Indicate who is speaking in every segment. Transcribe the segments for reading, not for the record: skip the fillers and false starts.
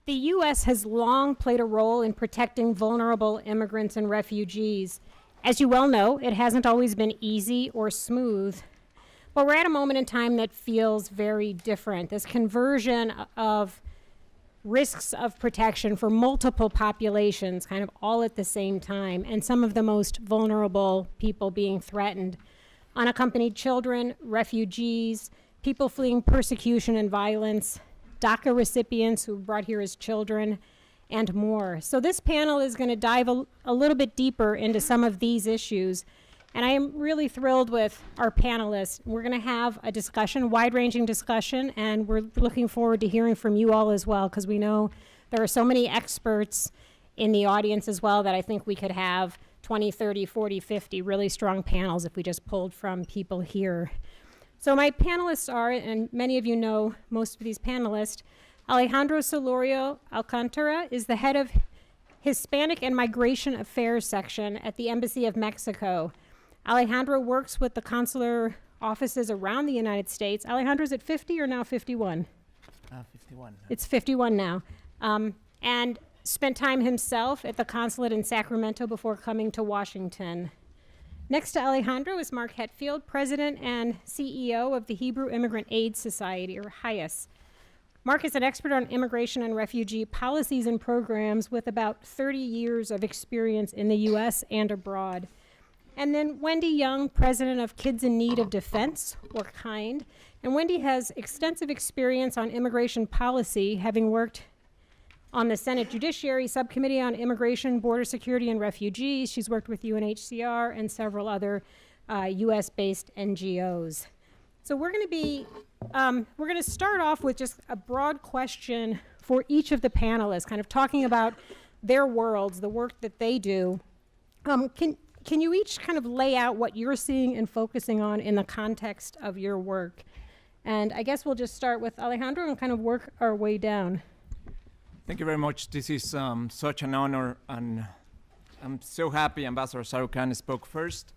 Speaker 1: The U.S. has long played a role in protecting vulnerable immigrants and refugees. As you well know, it hasn't always been easy or smooth. But we're at a moment in time that feels very different. This conversion of risks of protection for multiple populations, kind of all at the same time, and some of the most vulnerable people being threatened. Unaccompanied children, refugees, people fleeing persecution and violence, DACA recipients who were brought here as children, and more. So this panel is going to dive a little bit deeper into some of these issues. And I am really thrilled with our panelists. We're going to have a discussion, wide-ranging discussion, and we're looking forward to hearing from you all as well, because we know there are so many experts in the audience as well that I think we could have 20, 30, 40, 50 really strong panels if we just pulled from people here. So my panelists are, and many of you know most of these panelists, Alejandro Solorio Alcantara is the head of Hispanic and Migration Affairs section at the Embassy of Mexico. Alejandro works with the consular offices around the United States. Alejandro, is it 50 or now 51?
Speaker 2: 51.
Speaker 1: It's 51 now. And spent time himself at the consulate in Sacramento before coming to Washington. Next to Alejandro is Mark Hetfield, President and CEO of the Hebrew Immigrant Aid Society, or HIAS. Mark is an expert on immigration and refugee policies and programs with about 30 years of experience in the U.S. and abroad. And then Wendy Young, President of Kids in Need of Defense, or KIND. And Wendy has extensive experience on immigration policy, having worked on the Senate Judiciary Subcommittee on Immigration, Border Security, and Refugees. She's worked with UNHCR and several other US-based NGOs. So we're going to start off with just a broad question for each of the panelists, kind of talking about their worlds, the work that they do. Can you each kind of lay out what you're seeing and focusing on in the context of your work? And I guess we'll just start with Alejandro and kind of work our way down.
Speaker 2: Thank you very much. This is such an honor, and I'm so happy Ambassador Sarukan spoke first.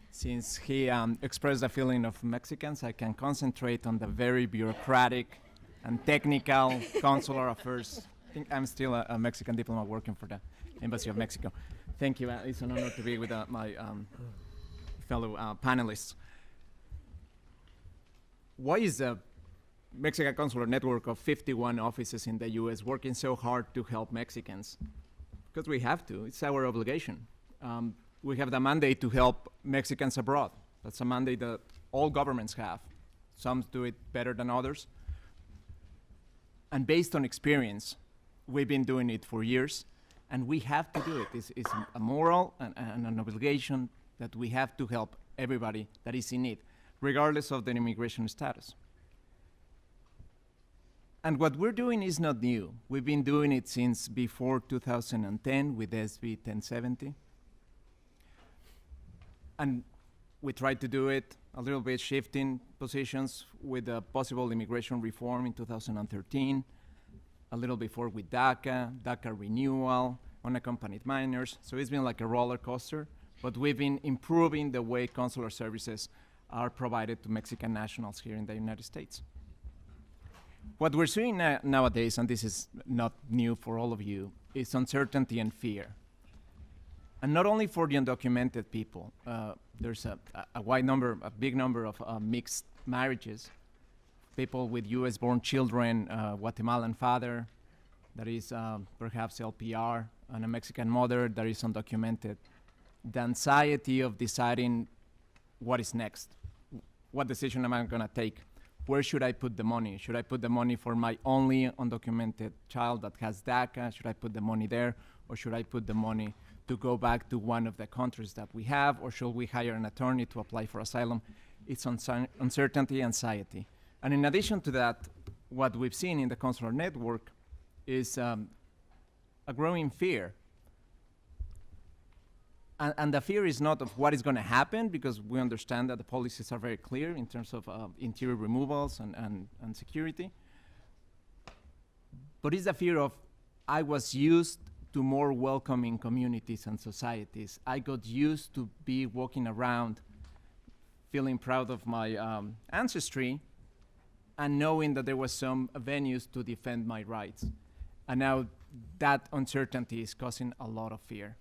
Speaker 2: Since he expressed the feeling of Mexicans, I can concentrate on the very bureaucratic and technical consular affairs. I think I'm still a Mexican diplomat working for the Embassy of Mexico. Thank you. It's an honor to be with my fellow panelists. Why is the Mexican Consular Network of 51 offices in the U.S. working so hard to help Mexicans? Because we have to. It's our obligation. We have the mandate to help Mexicans abroad. That's a mandate that all governments have. Some do it better than others. And based on experience, we've been doing it for years, and we have to do it. It's a moral and an obligation that we have to help everybody that is in need, regardless of their immigration status. And what we're doing is not new. We've been doing it since before 2010 with SB 1070. And we tried to do it a little bit shifting positions with a possible immigration reform in 2013, a little before with DACA renewal, unaccompanied minors. So it's been like a roller coaster, but we've been improving the way consular services are provided to Mexican nationals here in the United States. What we're seeing nowadays, and this is not new for all of you, is uncertainty and fear. And not only for the undocumented people. There's a big number of mixed marriages, people with US-born children, Guatemalan father, that is perhaps LPR, and a Mexican mother that is undocumented. The anxiety of deciding what is next. What decision am I going to take? Where should I put the money? Should I put the money for my only undocumented child that has DACA? Should I put the money there? Or should I put the money to go back to one of the countries that we have? Or should we hire an attorney to apply for asylum? It's uncertainty, anxiety. And in addition to that, what we've seen in the consular network is a growing fear. And the fear is not of what is going to happen, because we understand that the policies are very clear in terms of interior removals and security. But it's the fear of, I was used to more welcoming communities and societies. I got used to be walking around feeling proud of my ancestry and knowing that there was some venues to defend my rights. And now that uncertainty is causing a lot of fear.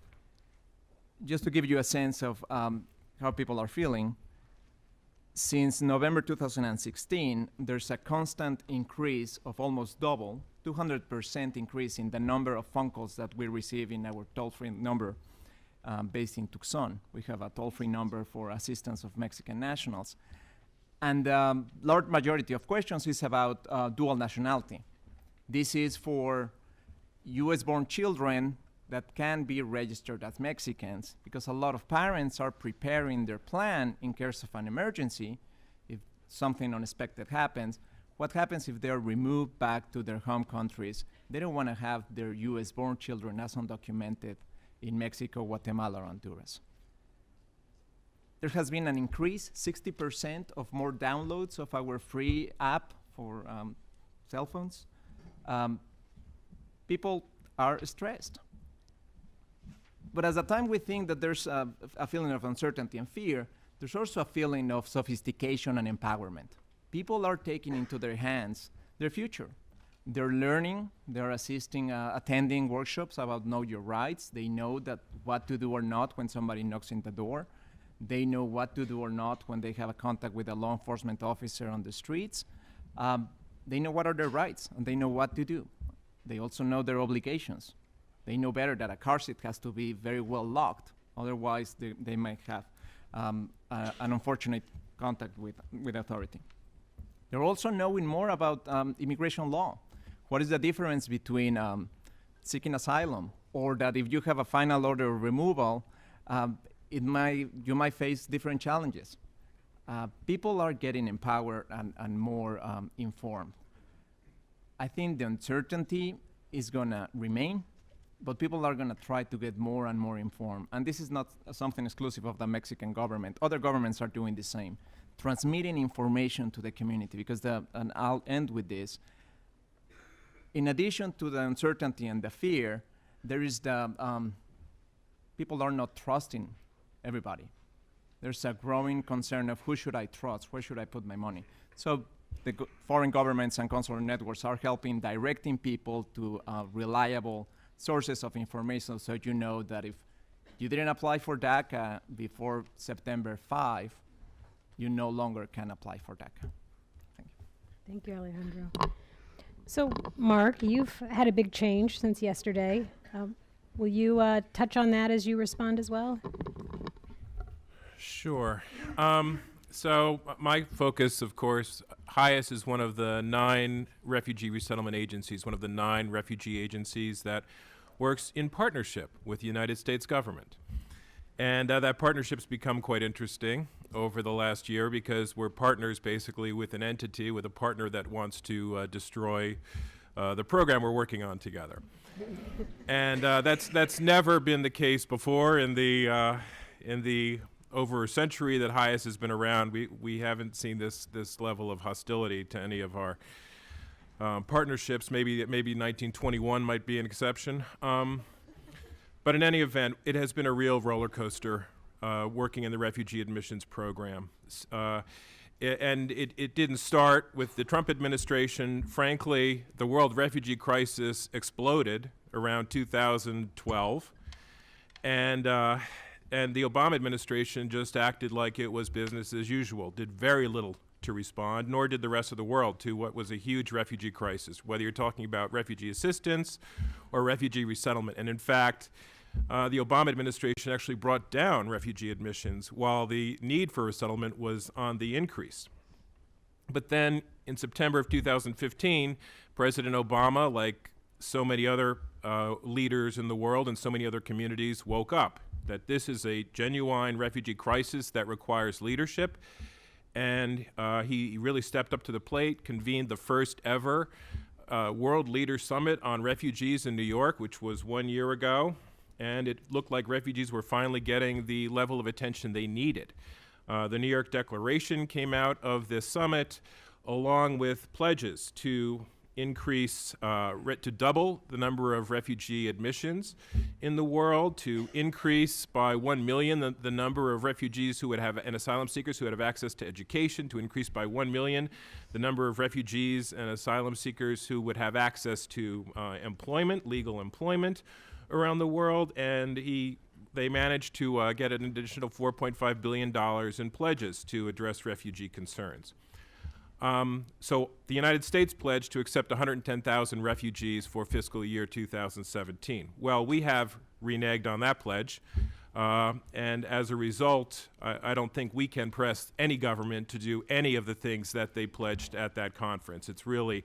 Speaker 2: Just to give you a sense of how people are feeling, since November 2016, there's a constant increase of almost double, 200% increase in the number of phone calls that we receive in our toll-free number based in Tucson. We have a toll-free number for assistance of Mexican nationals. And large majority of questions is about dual nationality. This is for US-born children that can be registered as Mexicans, because a lot of parents are preparing their plan in case of an emergency. If something unexpected happens, what happens if they're removed back to their home countries? They don't want to have their US-born children as undocumented in Mexico, Guatemala, or Honduras. There has been an increase, 60% of more downloads of our free app for cell phones. People are stressed. But at the time we think that there's a feeling of uncertainty and fear, there's also a feeling of sophistication and empowerment. People are taking into their hands their future. They're learning, they're attending workshops about know your rights. They know that what to do or not when somebody knocks in the door. They know what to do or not when they have a contact with a law enforcement officer on the streets. They know what are their rights, and they know what to do. They also know their obligations. They know better that a car seat has to be very well locked. Otherwise, they might have an unfortunate contact with authority. They're also knowing more about immigration law. What is the difference between seeking asylum, or that if you have a final order of removal, you might face different challenges. People are getting empowered and more informed. I think the uncertainty is going to remain, but people are going to try to get more and more informed. And this is not something exclusive of the Mexican government. Other governments are doing the same, transmitting information to the community. Because and I'll end with this. In addition to the uncertainty and the fear, there is the people are not trusting everybody. There's a growing concern of who should I trust, where should I put my money. So the foreign governments and consular networks are helping directing people to reliable sources of information, so you know that if you didn't apply for DACA before September 5, you no longer can apply for DACA. Thank you.
Speaker 1: Thank you, Alejandro. So, Mark, you've had a big change since yesterday. Will you touch on that as you respond as well?
Speaker 3: Sure. So my focus, of course, HIAS is one of the 9 refugee resettlement agencies, one of the 9 refugee agencies that works in partnership with the United States government. And that partnership's become quite interesting over the last year, because we're partners basically with an entity, with a partner that wants to destroy the program we're working on together. And that's never been the case before in the over a century that HIAS has been around. We haven't seen this level of hostility to any of our partnerships. Maybe 1921 might be an exception. But in any event, it has been a real roller coaster working in the refugee admissions program. And it didn't start with the Trump administration. Frankly, the world refugee crisis exploded around 2012. And the Obama administration just acted like it was business as usual, did very little to respond, nor did the rest of the world to what was a huge refugee crisis, whether you're talking about refugee assistance or refugee resettlement. And in fact, the Obama administration actually brought down refugee admissions while the need for resettlement was on the increase. But then in September of 2015, President Obama, like so many other leaders in the world and so many other communities, woke up that this is a genuine refugee crisis that requires leadership. And he really stepped up to the plate, convened the first ever World Leaders Summit on Refugees in New York, which was 1 year ago. And it looked like refugees were finally getting the level of attention they needed. The New York Declaration came out of this summit, along with pledges to increase, to double the number of refugee admissions in the world, to increase by 1 million the number of refugees who would have, and asylum seekers who would have access to education, to increase by 1 million the number of refugees and asylum seekers who would have access to employment, legal employment around the world, and they managed to get an additional $4.5 billion in pledges to address refugee concerns. So the United States pledged to accept 110,000 refugees for fiscal year 2017. Well, we have reneged on that pledge, and as a result, I don't think we can press any government to do any of the things that they pledged at that conference. It's really,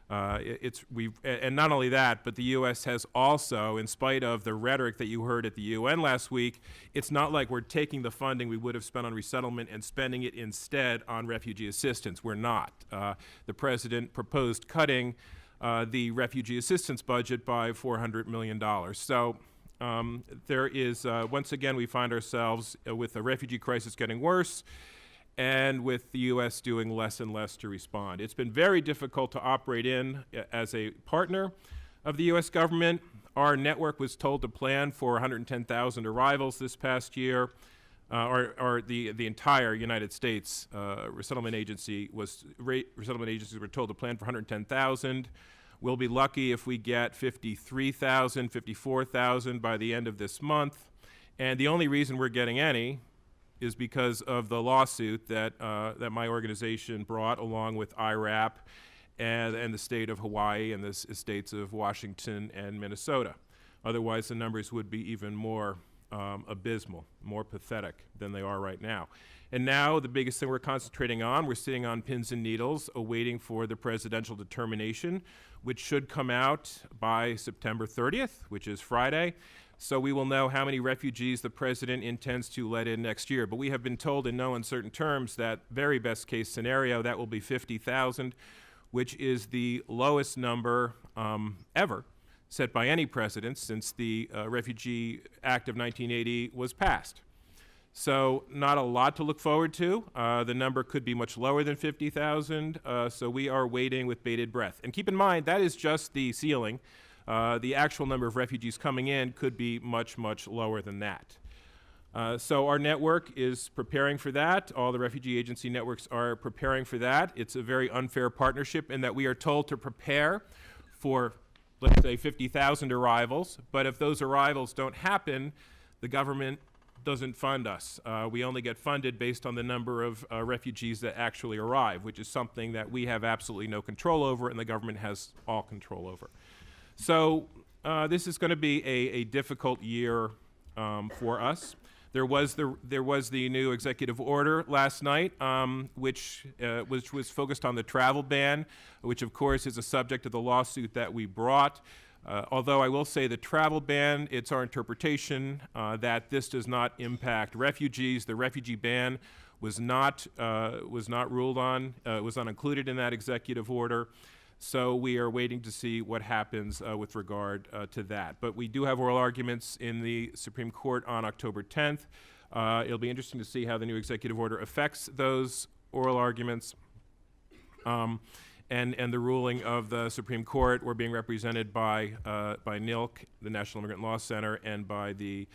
Speaker 3: and not only that, but the U.S. has also, in spite of the rhetoric that you heard at the UN last week, it's not like we're taking the funding we would have spent on resettlement and spending it instead on refugee assistance. We're not. The president proposed cutting the refugee assistance budget by $400 million. So there is, once again, we find ourselves with the refugee crisis getting worse, and with the U.S. doing less and less to respond. It's been very difficult to operate as a partner of the U.S. government. Our network was told to plan for 110,000 arrivals this past year, or the entire United States resettlement agencies were told to plan for 110,000. We'll be lucky if we get 53,000, 54,000 by the end of this month. And the only reason we're getting any is because of the lawsuit that my organization brought along with IRAP and the state of Hawaii and the states of Washington and Minnesota. Otherwise, the numbers would be even more abysmal, more pathetic than they are right now. And now the biggest thing we're concentrating on, we're sitting on pins and needles awaiting for the presidential determination, which should come out by September 30th, which is Friday. So we will know how many refugees the president intends to let in next year. But we have been told in no uncertain terms that very best case scenario, that will be 50,000, which is the lowest number ever set by any president since the Refugee Act of 1980 was passed. So not a lot to look forward to. The number could be much lower than 50,000, so we are waiting with bated breath. And keep in mind, that is just the ceiling. The actual number of refugees coming in could be much, much lower than that. So our network is preparing for that. All the refugee agency networks are preparing for that. It's a very unfair partnership in that we are told to prepare for, let's say, 50,000 arrivals, but if those arrivals don't happen, the government doesn't fund us. We only get funded based on the number of refugees that actually arrive, which is something that we have absolutely no control over and the government has all control over. So this is going to be a difficult year for us. There was the new executive order last night, which was focused on the travel ban, which of course is a subject of the lawsuit that we brought. Although I will say the travel ban, it's our interpretation that this does not impact refugees. The refugee ban was not ruled on, was not included in that executive order. So we are waiting to see what happens with regard to that. But we do have oral arguments in the Supreme Court on October 10th. It'll be interesting to see how the new executive order affects those oral arguments. And the ruling of the Supreme Court, we're being represented by NILC, the National Immigrant Law Center, and by the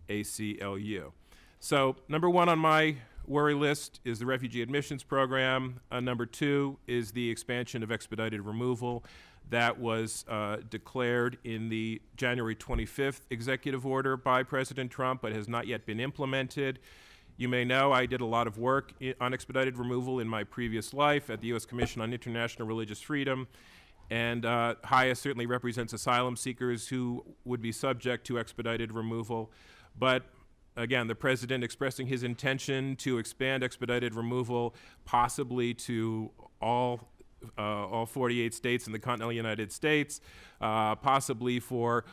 Speaker 3: ACLU. So number one on my worry list is the refugee admissions program. Number two is the expansion of expedited removal that was declared in the January 25th executive order by President Trump, but has not yet been implemented. You may know I did a lot of work on expedited removal in my previous life at the U.S. Commission on International Religious Freedom, and HIAS certainly represents asylum seekers who would be subject to expedited removal. But again, the president expressing his intention to expand expedited removal possibly to all 48 states in the continental United States, possibly for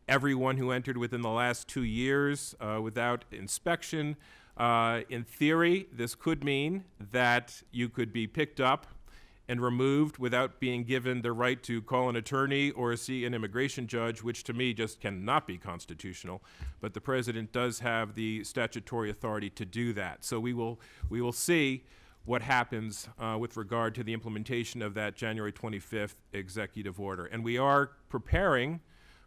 Speaker 3: everyone who entered within the last 2 years without inspection. In theory, this could mean that you could be picked up and removed without being given the right to call an attorney or see an immigration judge, which to me just cannot be constitutional. But the president does have the statutory authority to do that. So we will see what happens with regard to the implementation of that January 25th executive order. And we are preparing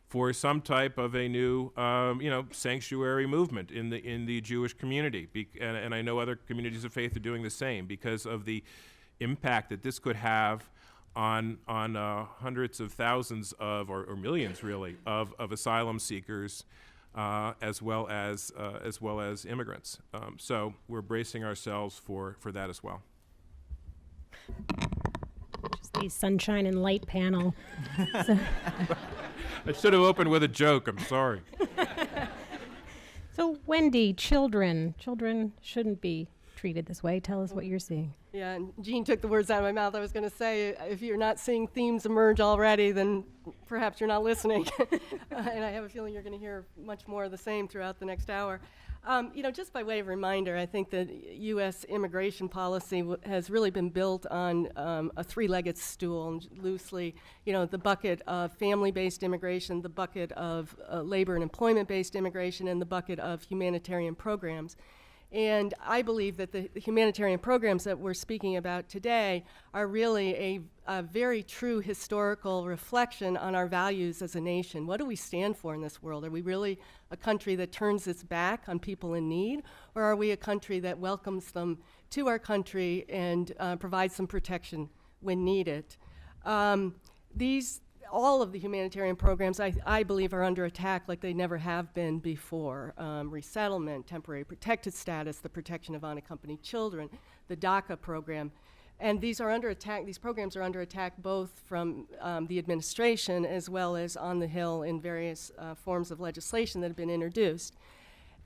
Speaker 3: for some type of a new, sanctuary movement in the Jewish community. And I know other communities of faith are doing the same because of the impact that this could have on hundreds of thousands of, or millions really, of asylum seekers, as well as immigrants. So we're bracing ourselves for that as well.
Speaker 1: Just the sunshine and light panel. So,
Speaker 3: I should have opened with a joke. I'm sorry.
Speaker 1: so Wendy, children shouldn't be treated this way. Tell us what you're seeing.
Speaker 4: Yeah, and Jeanne took the words out of my mouth. I was going to say, if you're not seeing themes emerge already, then perhaps you're not listening. And I have a feeling you're going to hear much more of the same throughout the next hour. Just by way of reminder, I think that U.S. immigration policy has really been built on a three-legged stool, and loosely, the bucket of family-based immigration, the bucket of labor and employment-based immigration, and the bucket of humanitarian programs. And I believe that the humanitarian programs that we're speaking about today are really a very true historical reflection on our values as a nation. What do we stand for in this world? Are we really a country that turns its back on people in need, or are we a country that welcomes them to our country and provides some protection when needed? All of the humanitarian programs, I believe, are under attack like they never have been before. Resettlement, temporary protected status, the protection of unaccompanied children, the DACA program. And these programs are under attack both from the administration as well as on the Hill in various forms of legislation that have been introduced.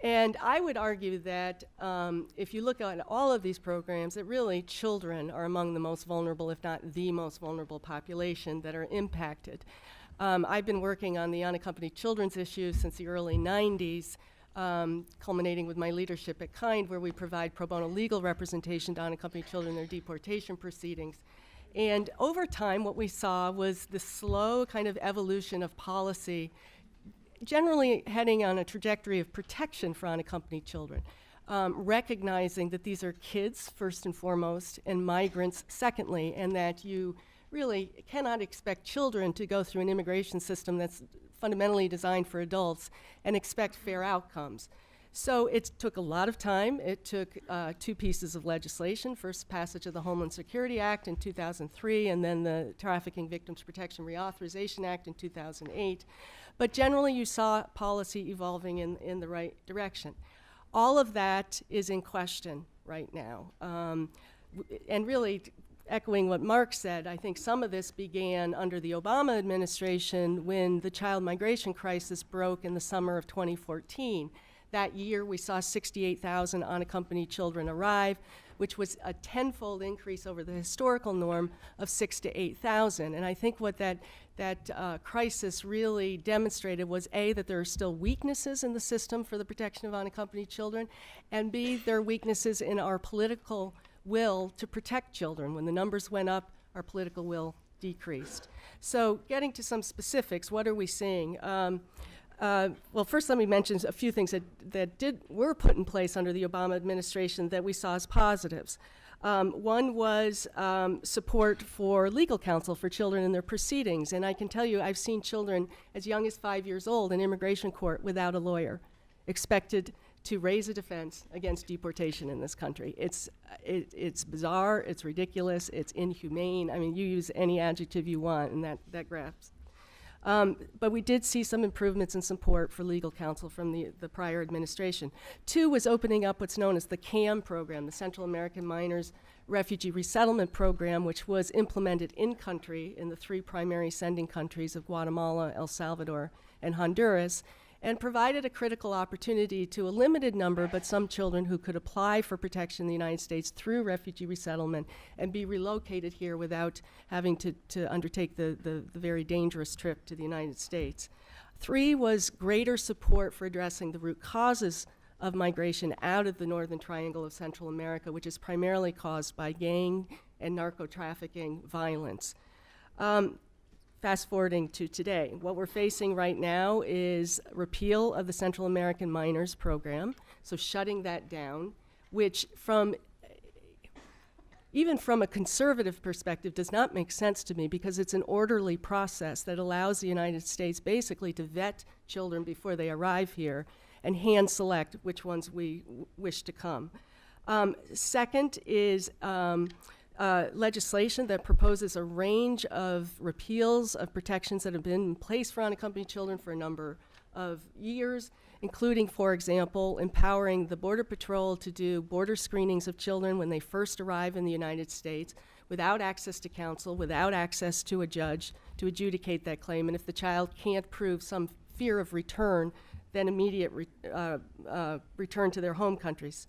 Speaker 4: And I would argue that if you look at all of these programs, that really children are among the most vulnerable, if not the most vulnerable population that are impacted. I've been working on the unaccompanied children's issue since the early 90s, culminating with my leadership at Kind, where we provide pro bono legal representation to unaccompanied children in their deportation proceedings. And over time, what we saw was the slow kind of evolution of policy, generally heading on a trajectory of protection for unaccompanied children, recognizing that these are kids first and foremost and migrants secondly, and that you really cannot expect children to go through an immigration system that's fundamentally designed for adults and expect fair outcomes. So it took a lot of time. It took two pieces of legislation, first passage of the Homeland Security Act in 2003, and then the Trafficking Victims Protection Reauthorization Act in 2008. But generally, you saw policy evolving in the right direction. All of that is in question right now. And really, echoing what Mark said, I think some of this began under the Obama administration when the child migration crisis broke in the summer of 2014. That year, we saw 68,000 unaccompanied children arrive, which was a tenfold increase over the historical norm of 6,000 to 8,000. And I think what that crisis really demonstrated was A, that there are still weaknesses in the system for the protection of unaccompanied children, and B, there are weaknesses in our political will to protect children. When the numbers went up, our political will decreased. So getting to some specifics, what are we seeing? Well, first let me mention a few things that were put in place under the Obama administration that we saw as positives. One was support for legal counsel for children in their proceedings. And I can tell you, I've seen children as young as 5 years old in immigration court without a lawyer, expected to raise a defense against deportation in this country. It's bizarre, it's ridiculous, it's inhumane. I mean, you use any adjective you want, and that grasps. But we did see some improvements in support for legal counsel from the prior administration. Two was opening up what's known as the CAM program, the Central American Minors Refugee Resettlement Program, which was implemented in country in the three primary sending countries of Guatemala, El Salvador, and Honduras, and provided a critical opportunity to a limited number, but some children who could apply for protection in the United States through refugee resettlement and be relocated here without having to undertake the very dangerous trip to the United States. Three was greater support for addressing the root causes of migration out of the Northern Triangle of Central America, which is primarily caused by gang and narco-trafficking violence. Fast forwarding to today, what we're facing right now is repeal of the Central American Minors Program, so shutting that down, which from even from a conservative perspective, does not make sense to me, because it's an orderly process that allows the United States basically to vet children before they arrive here and hand select which ones we wish to come. Second is legislation that proposes a range of repeals of protections that have been in place for unaccompanied children for a number of years, including, for example, empowering the Border Patrol to do border screenings of children when they first arrive in the United States without access to counsel, without access to a judge to adjudicate that claim. And if the child can't prove some fear of return, then immediate return to their home countries.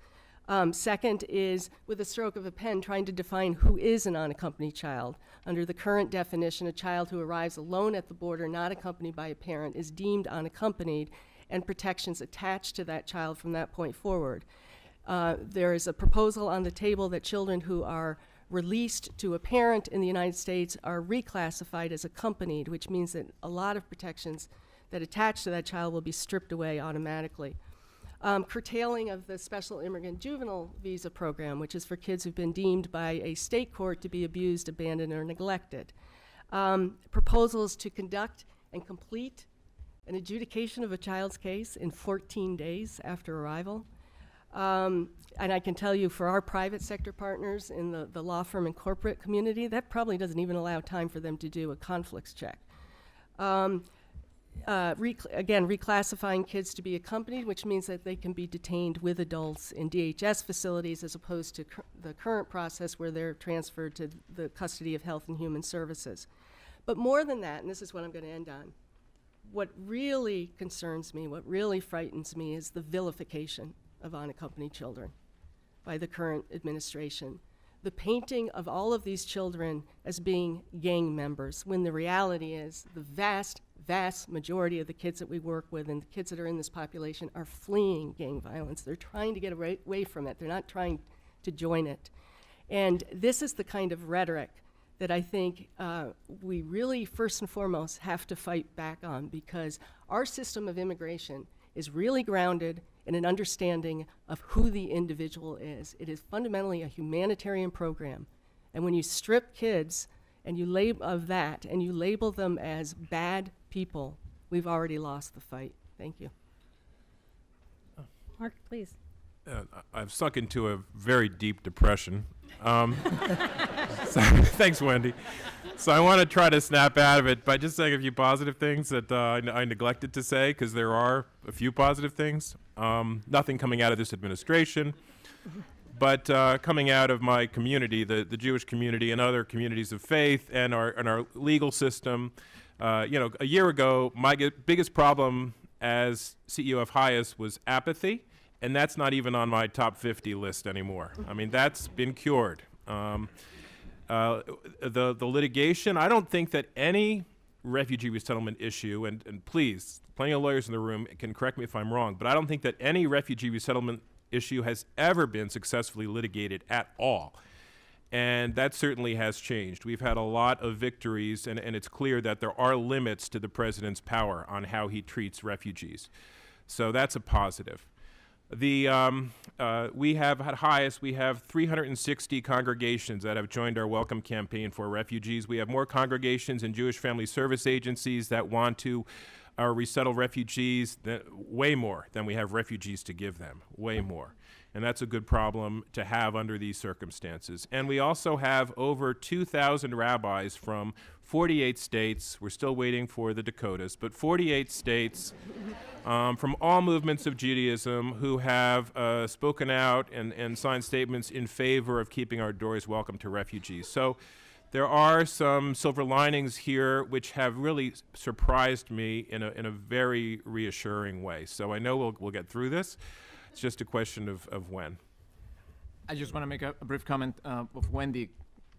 Speaker 4: Second is, with a stroke of a pen, trying to define who is an unaccompanied child. Under the current definition, a child who arrives alone at the border, not accompanied by a parent, is deemed unaccompanied, and protections attached to that child from that point forward. There is a proposal on the table that children who are released to a parent in the United States are reclassified as accompanied, which means that a lot of protections that attach to that child will be stripped away automatically. Curtailing of the special immigrant juvenile visa program, which is for kids who've been deemed by a state court to be abused, abandoned, or neglected. Proposals to conduct and complete an adjudication of a child's case in 14 days after arrival. And I can tell you, for our private sector partners in the law firm and corporate community, that probably doesn't even allow time for them to do a conflicts check. Again, reclassifying kids to be accompanied, which means that they can be detained with adults in DHS facilities as opposed to the current process where they're transferred to the custody of Health and Human Services. But more than that, and this is what I'm going to end on, what really concerns me, what really frightens me, is the vilification of unaccompanied children by the current administration. The painting of all of these children as being gang members, when the reality is the vast majority of the kids that we work with and the kids that are in this population are fleeing gang violence. They're trying to get away from it. They're not trying to join it. And this is the kind of rhetoric that I think we really, first and foremost, have to fight back on, because our system of immigration is really grounded in an understanding of who the individual is. It is fundamentally a humanitarian program. And when you strip kids and you label them as bad people, we've already lost the fight. Thank you.
Speaker 1: Mark, please.
Speaker 3: I've sunk into a very deep depression. Thanks, Wendy. So I want to try to snap out of it by just saying a few positive things that I neglected to say, because there are a few positive things. Nothing coming out of this administration, but coming out of my community, the Jewish community and other communities of faith, and our legal system. A year ago, my biggest problem as CEO of HIAS was apathy, and that's not even on my top 50 list anymore. I mean, that's been cured. The litigation, I don't think that any refugee resettlement issue, and please, plenty of lawyers in the room can correct me if I'm wrong, but I don't think that any refugee resettlement issue has ever been successfully litigated at all. And that certainly has changed. We've had a lot of victories, and it's clear that there are limits to the president's power on how he treats refugees. So that's a positive. We have at HIAS, we have 360 congregations that have joined our welcome campaign for refugees. We have more congregations and Jewish family service agencies that want to resettle refugees, way more than we have refugees to give them, way more. And that's a good problem to have under these circumstances. And we also have over 2,000 rabbis from 48 states. We're still waiting for the Dakotas, but 48 states from all movements of Judaism who have spoken out and signed statements in favor of keeping our doors welcome to refugees. So there are some silver linings here which have really surprised me in a very reassuring way. So I know we'll get through this. It's just a question of when.
Speaker 2: I just want to make a brief comment of Wendy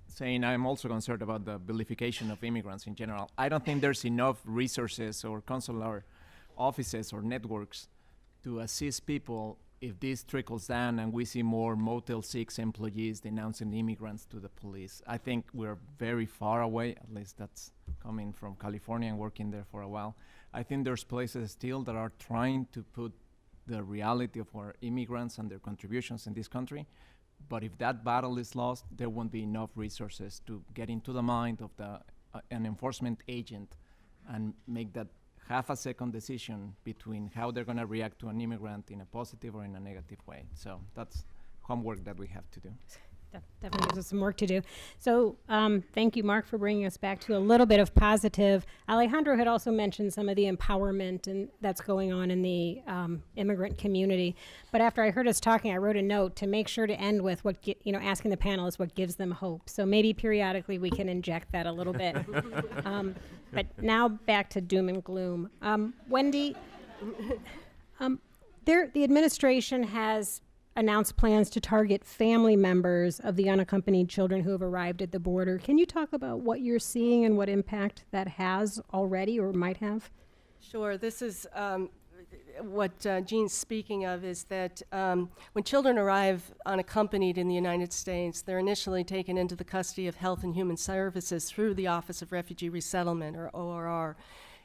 Speaker 2: saying I'm also concerned about the vilification of immigrants in general. I don't think there's enough resources or consular offices or networks to assist people if this trickles down and we see more Motel 6 employees denouncing immigrants to the police. I think we're very far away, at least that's coming from California and working there for a while. I think there's places still that are trying to put the reality of our immigrants and their contributions in this country But if that battle is lost, there won't be enough resources to get into the mind of an enforcement agent and make that half a second decision between how they're going to react to an immigrant in a positive or in a negative way. So that's homework that we have to do.
Speaker 1: Definitely gives us some work to do. So thank you, Mark, for bringing us back to a little bit of positive. Alejandro had also mentioned some of the empowerment and that's going on in the immigrant community. But after I heard us talking, I wrote a note to make sure to end with what, asking the panelists what gives them hope. So maybe periodically we can inject that a little bit. But now back to doom and gloom. Wendy, the administration has announced plans to target family members of the unaccompanied children who have arrived at the border. Can you talk about what you're seeing and what impact that has already or might have?
Speaker 4: Sure. This is what Jeanne's speaking of is that when children arrive unaccompanied in the United States, they're initially taken into the custody of Health and Human Services through the Office of Refugee Resettlement, or ORR.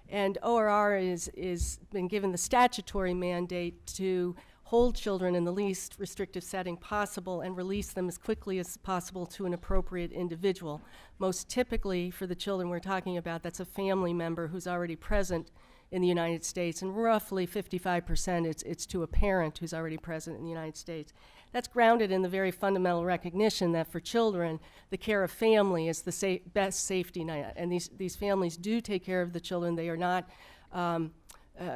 Speaker 4: And ORR is been given the statutory mandate to hold children in the least restrictive setting possible and release them as quickly as possible to an appropriate individual. Most typically, for the children we're talking about, that's a family member who's already present in the United States, and roughly 55% it's to a parent who's already present in the United States. That's grounded in the very fundamental recognition that for children, the care of family is the best safety net, and these families do take care of the children. They are not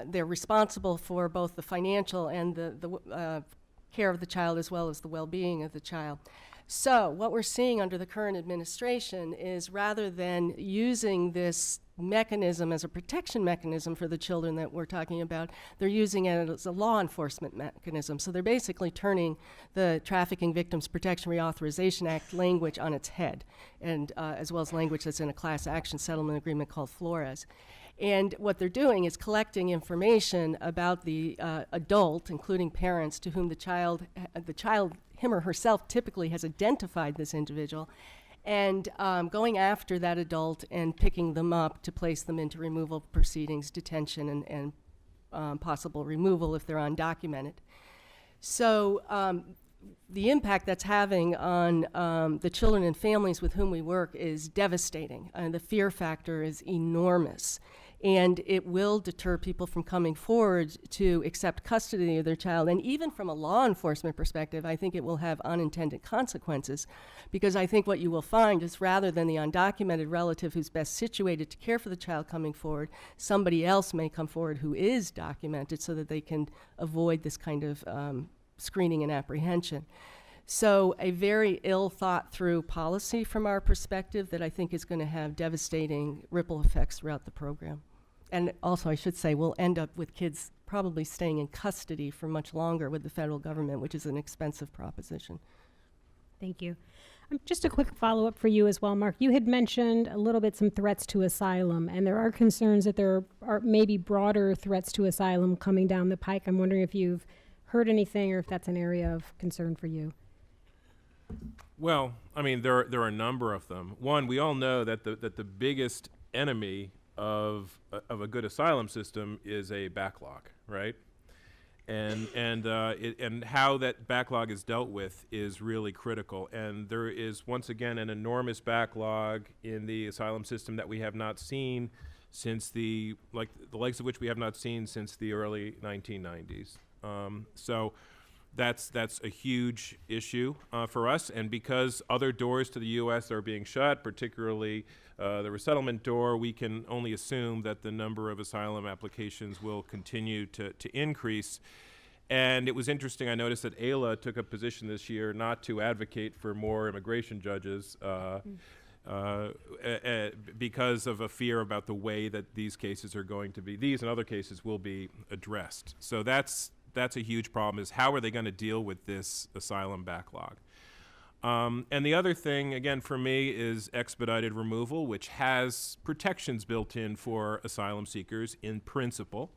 Speaker 4: they're responsible for both the financial and the care of the child as well as the well-being of the child. So what we're seeing under the current administration is rather than using this mechanism as a protection mechanism for the children that we're talking about, they're using it as a law enforcement mechanism. So they're basically turning the Trafficking Victims Protection Reauthorization Act language on its head, and as well as language that's in a class action settlement agreement called Flores. And what they're doing is collecting information about the adult, including parents, to whom the child, him or herself, typically has identified this individual, and going after that adult and picking them up to place them into removal proceedings, detention, and possible removal if they're undocumented. So the impact that's having on the children and families with whom we work is devastating. The fear factor is enormous. And it will deter people from coming forward to accept custody of their child. And even from a law enforcement perspective, I think it will have unintended consequences, because I think what you will find is rather than the undocumented relative who's best situated to care for the child coming forward, somebody else may come forward who is documented so that they can avoid this kind of screening and apprehension. So a very ill thought through policy from our perspective that I think is going to have devastating ripple effects throughout the program. And also, I should say, we'll end up with kids probably staying in custody for much longer with the federal government, which is an expensive proposition.
Speaker 1: Thank you. Just a quick follow-up for you as well, Mark. You had mentioned a little bit some threats to asylum, and there are concerns that there are maybe broader threats to asylum coming down the pike. I'm wondering if you've heard anything or if that's an area of concern for you.
Speaker 3: Well, I mean, there are a number of them. One, we all know that the biggest enemy of a good asylum system is a backlog, right? And how that backlog is dealt with is really critical. And there is once again an enormous backlog in the asylum system that we have not seen since the likes of which we have not seen since the early 1990s. So that's a huge issue for us, and because other doors to the U.S. are being shut, particularly the resettlement door, we can only assume that the number of asylum applications will continue to increase. And it was interesting, I noticed that AILA took a position this year not to advocate for more immigration judges because of a fear about the way that these cases are going to be, these and other cases will be addressed. So that's a huge problem, is how are they going to deal with this asylum backlog? And the other thing, again, for me, is expedited removal, which has protections built in for asylum seekers in principle.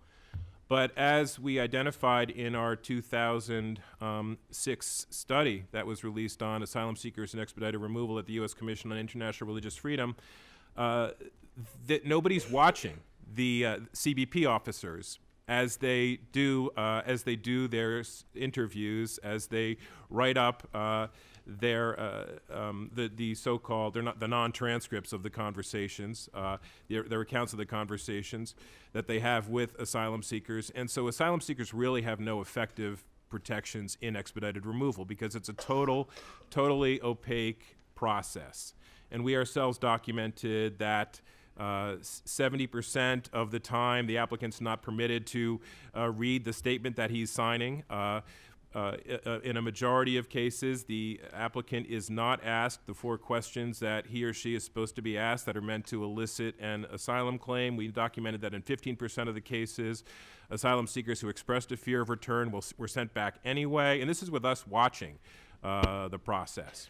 Speaker 3: But as we identified in our 2006 study that was released on asylum seekers and expedited removal at the U.S. Commission on International Religious Freedom, that nobody's watching the CBP officers as they do their interviews, as they write up the so-called, they're not the non-transcripts of the conversations, their accounts of the conversations that they have with asylum seekers. And so asylum seekers really have no effective protections in expedited removal because it's a totally opaque process. And we ourselves documented that 70% of the time the applicant's not permitted to read the statement that he's signing. In a majority of cases, the applicant is not asked the 4 questions that he or she is supposed to be asked that are meant to elicit an asylum claim. We documented that in 15% of the cases, asylum seekers who expressed a fear of return were sent back anyway, and this is with us watching the process.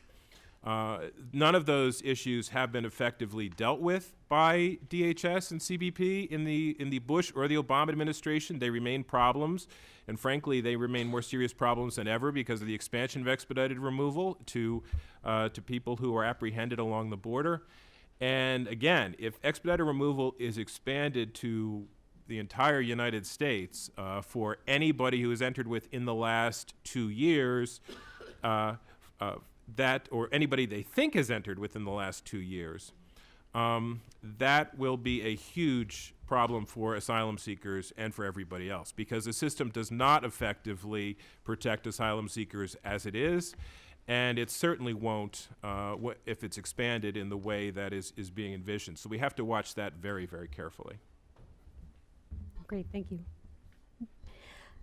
Speaker 3: None of those issues have been effectively dealt with by DHS and CBP in the Bush or the Obama administration. They remain problems, and frankly, they remain more serious problems than ever because of the expansion of expedited removal to people who are apprehended along the border. And again, if expedited removal is expanded to the entire United States for anybody who has entered within the last 2 years, or anybody they think has entered within the last 2 years, that will be a huge problem for asylum seekers and for everybody else because the system does not effectively protect asylum seekers as it is, and it certainly won't if it's expanded in the way that is being envisioned. So we have to watch that very, very carefully.
Speaker 1: Great, thank you.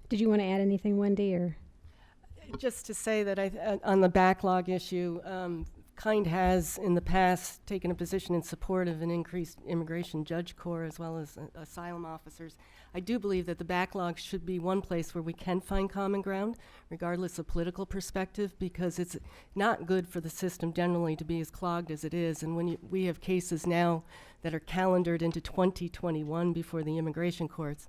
Speaker 1: Did you want to add anything, Wendy, or?
Speaker 4: Just to say that on the backlog issue, Kind has in the past taken a position in support of an increased immigration judge corps as well as asylum officers. I do believe that the backlog should be one place where we can find common ground, regardless of political perspective, because it's not good for the system generally to be as clogged as it is. And when we have cases now that are calendared into 2021 before the immigration courts,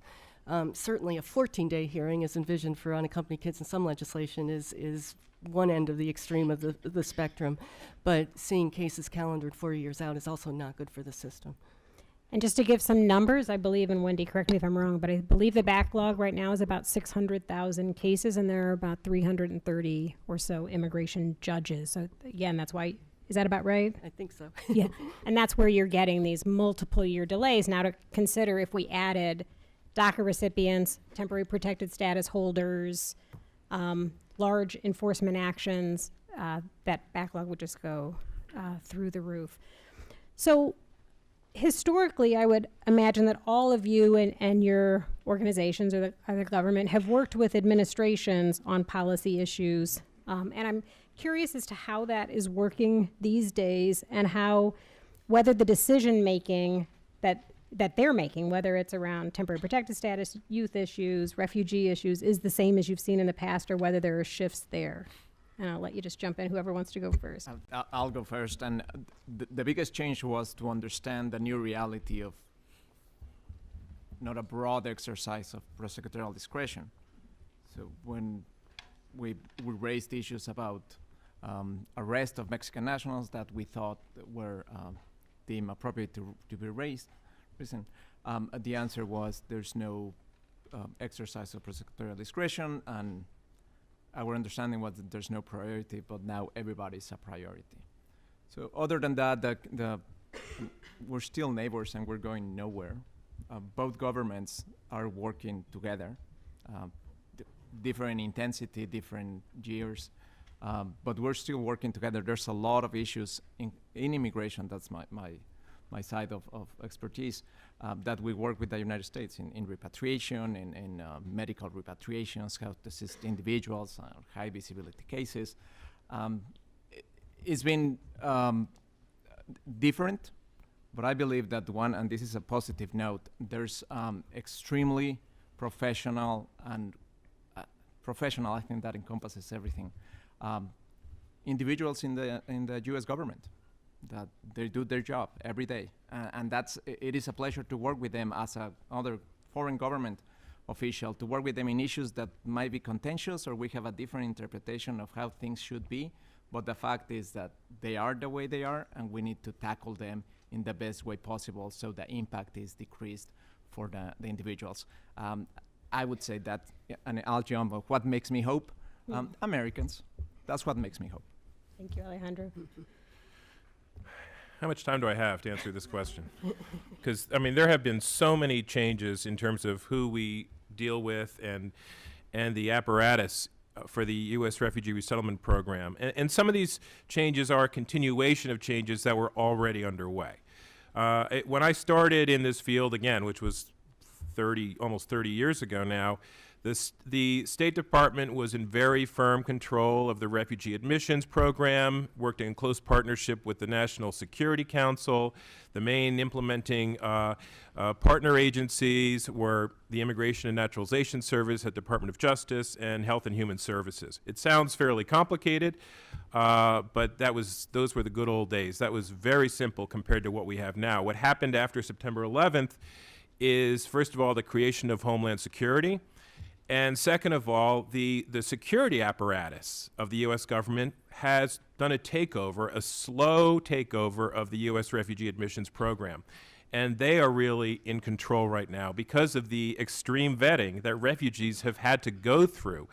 Speaker 4: certainly a 14-day hearing is envisioned for unaccompanied kids in some legislation is one end of the extreme of the spectrum. But seeing cases calendared 4 years out is also not good for the system.
Speaker 1: And just to give some numbers, I believe, and Wendy, correct me if I'm wrong, but I believe the backlog right now is about 600,000 cases, and there are about 330 or so immigration judges. So again, that's why, is that about right?
Speaker 4: I think so.
Speaker 1: Yeah, and that's where you're getting these multiple year delays. Now to consider if we added DACA recipients, temporary protected status holders, large enforcement actions, that backlog would just go through the roof. So historically, I would imagine that all of you and your organizations or the government have worked with administrations on policy issues. And I'm curious as to how that is working these days and whether the decision making that they're making, whether it's around temporary protected status, youth issues, refugee issues, is the same as you've seen in the past, or whether there are shifts there. And I'll let you just jump in, whoever wants to go first.
Speaker 2: I'll go first. And the biggest change was to understand the new reality of not a broad exercise of prosecutorial discretion. So when we raised issues about arrest of Mexican nationals that we thought were deemed appropriate to be raised, the answer was there's no exercise of prosecutorial discretion, and our understanding was that there's no priority, but now everybody's a priority. So other than that, we're still neighbors and we're going nowhere. Both governments are working together, different intensity, different years, but we're still working together. There's a lot of issues in immigration, that's my side of expertise, that we work with the United States in repatriation, in medical repatriations, how to assist individuals, high visibility cases. It's been different, but I believe that and this is a positive note, there's extremely professional, I think that encompasses everything, individuals in the U.S. government, that they do their job every day, and it is a pleasure to work with them as other foreign government official, to work with them in issues that might be contentious or we have a different interpretation of how things should be, but the fact is that they are the way they are, and we need to tackle them in the best way possible so the impact is decreased for the individuals. I would say that an analogy of what makes me hope, Americans. That's what makes me hope.
Speaker 1: Thank you, Alejandro.
Speaker 3: How much time do I have to answer this question? Because, I mean, there have been so many changes in terms of who we deal with and the apparatus for the U.S. Refugee Resettlement Program. And some of these changes are a continuation of changes that were already underway. When I started in this field, again, which was almost 30 years ago now, the State Department was in very firm control of the Refugee Admissions Program, worked in close partnership with the National Security Council. The main implementing partner agencies were the Immigration and Naturalization Service at Department of Justice and Health and Human Services. It sounds fairly complicated, but those were the good old days. That was very simple compared to what we have now. What happened after September 11th is, first of all, the creation of Homeland Security. And second of all, the security apparatus of the U.S. government has done a takeover, a slow takeover of the U.S. Refugee Admissions Program. And they are really in control right now because of the extreme vetting that refugees have had to go through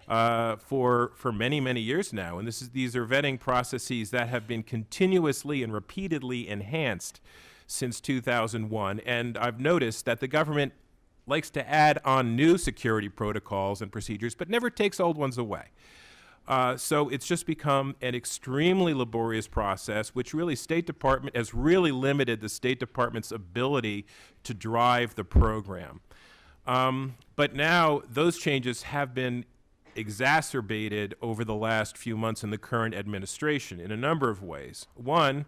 Speaker 3: for many, many years now. And these are vetting processes that have been continuously and repeatedly enhanced since 2001. And I've noticed that the government likes to add on new security protocols and procedures, but never takes old ones away. So it's just become an extremely laborious process, which really State Department has really limited the State Department's ability to drive the program. But now those changes have been exacerbated over the last few months in the current administration in a number of ways. One,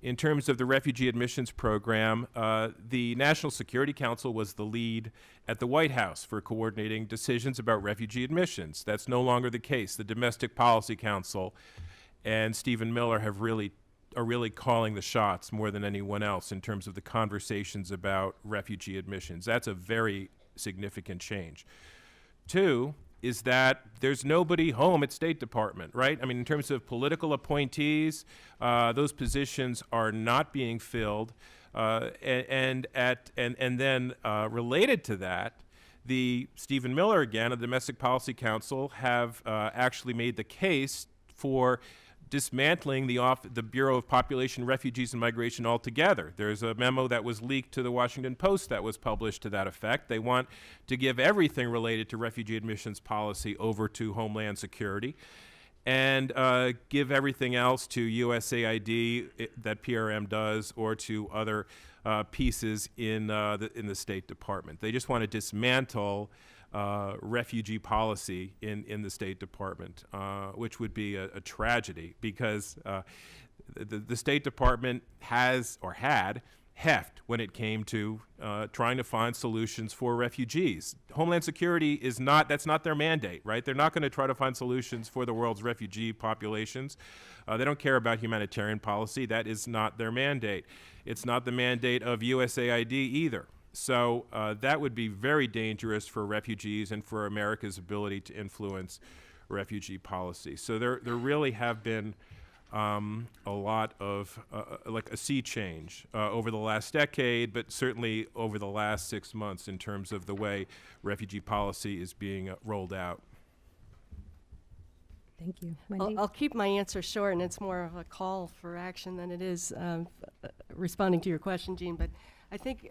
Speaker 3: in terms of the Refugee Admissions Program, the National Security Council was the lead at the White House for coordinating decisions about refugee admissions. That's no longer the case. The Domestic Policy Council and Stephen Miller are really calling the shots more than anyone else in terms of the conversations about refugee admissions. That's a very significant change. Two, is that there's nobody home at State Department, right? I mean, in terms of political appointees, those positions are not being filled. And then related to that, the Stephen Miller, again, of the Domestic Policy Council, have actually made the case for dismantling the Bureau of Population, Refugees, and Migration altogether. There's a memo that was leaked to the Washington Post that was published to that effect. They want to give everything related to refugee admissions policy over to Homeland Security and give everything else to USAID that PRM does or to other pieces in the State Department. They just want to dismantle refugee policy in the State Department, which would be a tragedy because the State Department has or had heft when it came to trying to find solutions for refugees. Homeland Security that's not their mandate, right? They're not going to try to find solutions for the world's refugee populations. They don't care about humanitarian policy. That is not their mandate. It's not the mandate of USAID either. So that would be very dangerous for refugees and for America's ability to influence refugee policy. So there really have been a lot of, like a sea change over the last decade, but certainly over the last 6 months in terms of the way refugee policy is being rolled out.
Speaker 1: Thank you. Wendy?
Speaker 4: I'll keep my answer short, and it's more of a call for action than it is responding to your question, Jeanne. But I think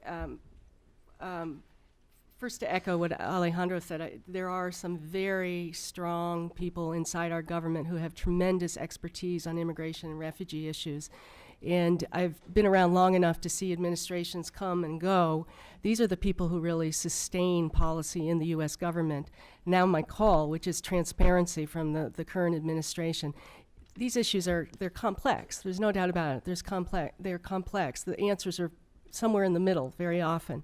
Speaker 4: first to echo what Alejandro said, there are some very strong people inside our government who have tremendous expertise on immigration and refugee issues. And I've been around long enough to see administrations come and go. These are the people who really sustain policy in the U.S. government. Now my call, which is transparency from the current administration. These issues they're complex. There's no doubt about it. They're complex. The answers are somewhere in the middle very often.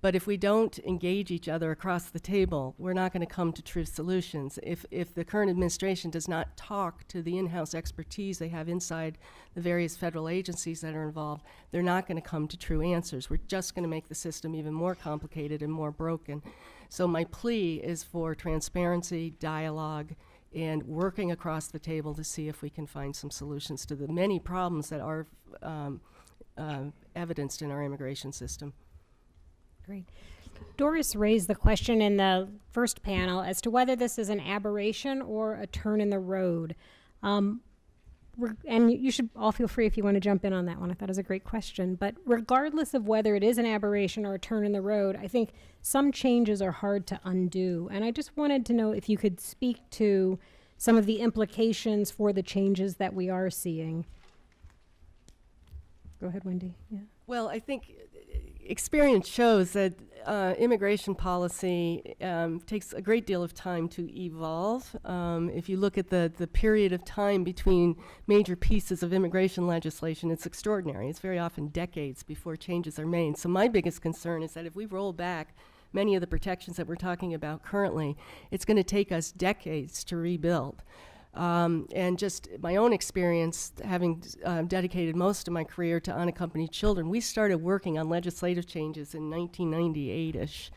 Speaker 4: But if we don't engage each other across the table, we're not going to come to true solutions. If the current administration does not talk to the in-house expertise they have inside the various federal agencies that are involved, they're not going to come to true answers. We're just going to make the system even more complicated and more broken. So my plea is for transparency, dialogue, and working across the table to see if we can find some solutions to the many problems that are evidenced in our immigration system.
Speaker 1: Great. Doris raised the question in the first panel as to whether this is an aberration or a turn in the road. And you should all feel free if you want to jump in on that one. I thought it was a great question. But regardless of whether it is an aberration or a turn in the road, I think some changes are hard to undo. And I just wanted to know if you could speak to some of the implications for the changes that we are seeing. Go ahead, Wendy. Yeah.
Speaker 4: Well, I think experience shows that immigration policy takes a great deal of time to evolve. If you look at the period of time between major pieces of immigration legislation, it's extraordinary. It's very often decades before changes are made. So my biggest concern is that if we roll back many of the protections that we're talking about currently, it's going to take us decades to rebuild. And just my own experience, having dedicated most of my career to unaccompanied children, we started working on legislative changes in 1998-ish.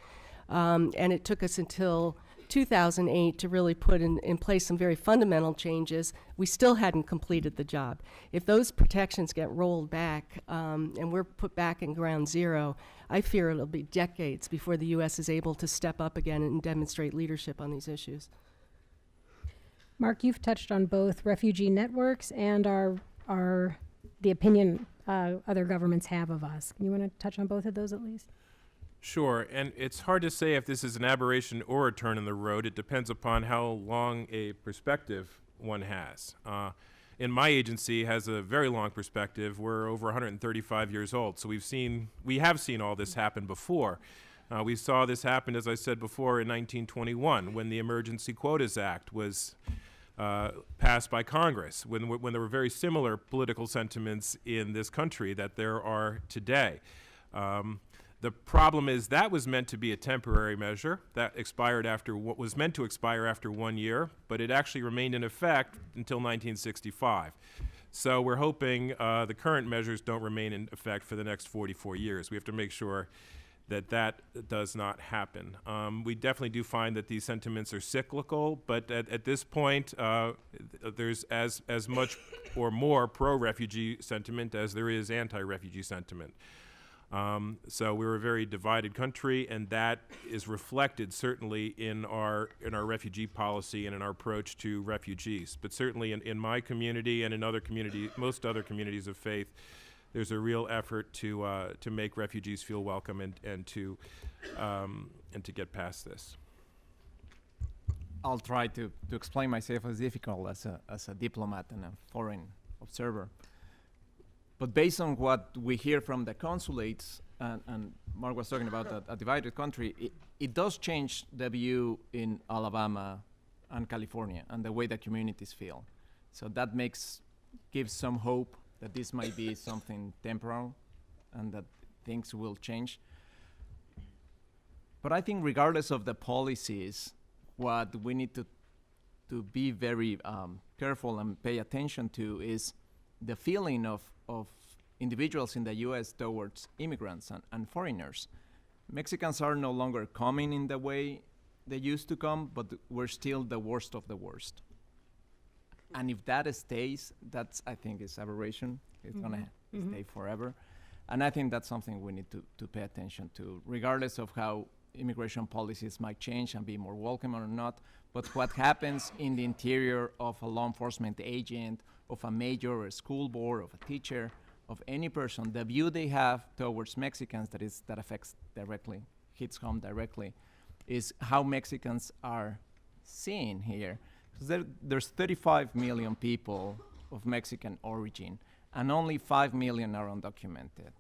Speaker 4: And it took us until 2008 to really put in place some very fundamental changes. We still hadn't completed the job. If those protections get rolled back and we're put back in ground zero, I fear it'll be decades before the U.S. is able to step up again and demonstrate leadership on these issues.
Speaker 1: Mark, you've touched on both refugee networks and the opinion other governments have of us. You want to touch on both of those at least?
Speaker 3: Sure, and it's hard to say if this is an aberration or a turn in the road. It depends upon how long a perspective one has. In my agency has a very long perspective. We're over 135 years old, so we have seen all this happen before. We saw this happen, as I said before, in 1921 when the Emergency Quotas Act was passed by Congress, when there were very similar political sentiments in this country that there are today. The problem is that was meant to be a temporary measure that expired after what was meant to expire after 1 year, but it actually remained in effect until 1965. So we're hoping the current measures don't remain in effect for the next 44 years. We have to make sure that does not happen. We definitely do find that these sentiments are cyclical, but at this point, there's as much or more pro-refugee sentiment as there is anti-refugee sentiment. So we're a very divided country, and that is reflected certainly in our refugee policy and in our approach to refugees. But certainly in my community and in most other communities of faith, there's a real effort to make refugees feel welcome and to get past this.
Speaker 2: I'll try to explain myself as difficult as a diplomat and a foreign observer. But based on what we hear from the consulates, and Mark was talking about a divided country, it does change the view in Alabama and California and the way the communities feel. So that gives some hope that this might be something temporal and that things will change. But I think regardless of the policies, what we need to be very careful and pay attention to is the feeling of individuals in the U.S. towards immigrants and foreigners. Mexicans are no longer coming in the way they used to come, but we're still the worst of the worst. And if that stays, that's, I think, is aberration. It's gonna stay forever. And I think that's something we need to pay attention to, regardless of how immigration policies might change and be more welcome or not. But what happens in the interior of a law enforcement agent, of a major or a school board, of a teacher, of any person, the view they have towards Mexicans that affects directly, hits home directly, is how Mexicans are seen here. There's 35 million people of Mexican origin, and only 5 million are undocumented.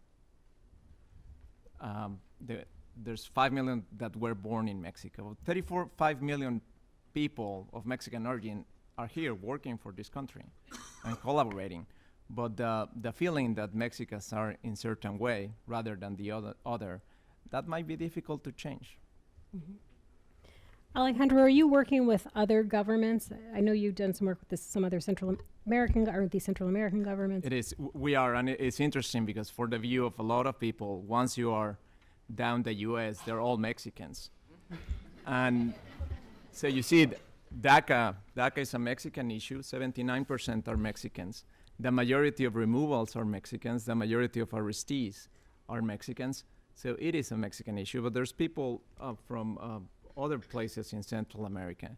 Speaker 2: There's 5 million that were born in Mexico. 5 million people of Mexican origin are here working for this country and collaborating. But the feeling that Mexicans are in certain way rather than the other, that might be difficult to change.
Speaker 1: Alejandro, are you working with other governments? I know you've done some work with some other Central American governments.
Speaker 2: It is. We are, and it's interesting because for the view of a lot of people, once you are down the U.S., they're all Mexicans. And so you see, DACA is a Mexican issue. 79% are Mexicans. The majority of removals are Mexicans. The majority of arrestees are Mexicans. So it is a Mexican issue, but there's people from other places in Central America.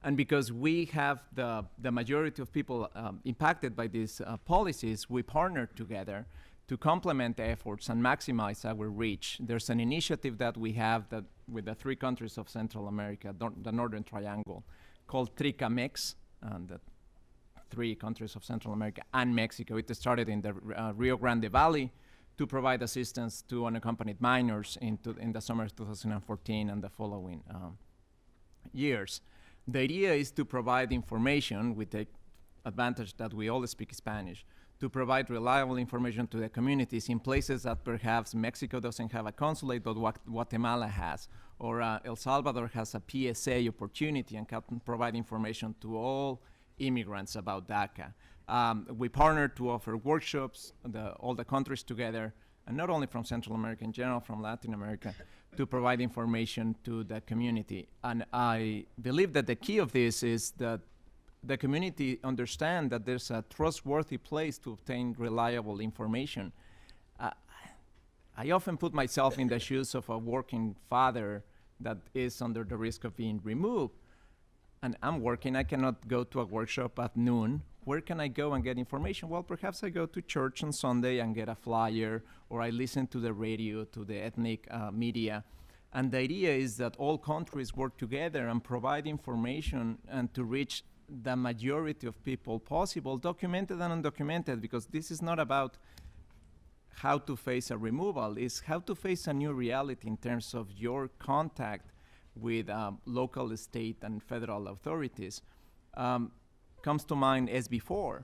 Speaker 2: And because we have the majority of people impacted by these policies, we partner together to complement the efforts and maximize our reach. There's an initiative that we have that with the 3 countries of Central America, the Northern Triangle, called TRICAMEX, the 3 countries of Central America and Mexico. It started in the Rio Grande Valley to provide assistance to unaccompanied minors in the summer of 2014 and the following years. The idea is to provide information. We take advantage that we all speak Spanish, to provide reliable information to the communities in places that perhaps Mexico doesn't have a consulate, but Guatemala has, or El Salvador has a PSA opportunity and can provide information to all immigrants about DACA. We partner to offer workshops, all the countries together, and not only from Central America in general, from Latin America, to provide information to the community. And I believe that the key of this is that the community understand that there's a trustworthy place to obtain reliable information. I often put myself in the shoes of a working father that is under the risk of being removed. And I'm working, I cannot go to a workshop at noon. Where can I go and get information? Well, perhaps I go to church on Sunday and get a flyer, or I listen to the radio, to the ethnic media. And the idea is that all countries work together and provide information and to reach the majority of people possible, documented and undocumented, because this is not about how to face a removal, it's how to face a new reality in terms of your contact with local, state, and federal authorities. Comes to mind SB4.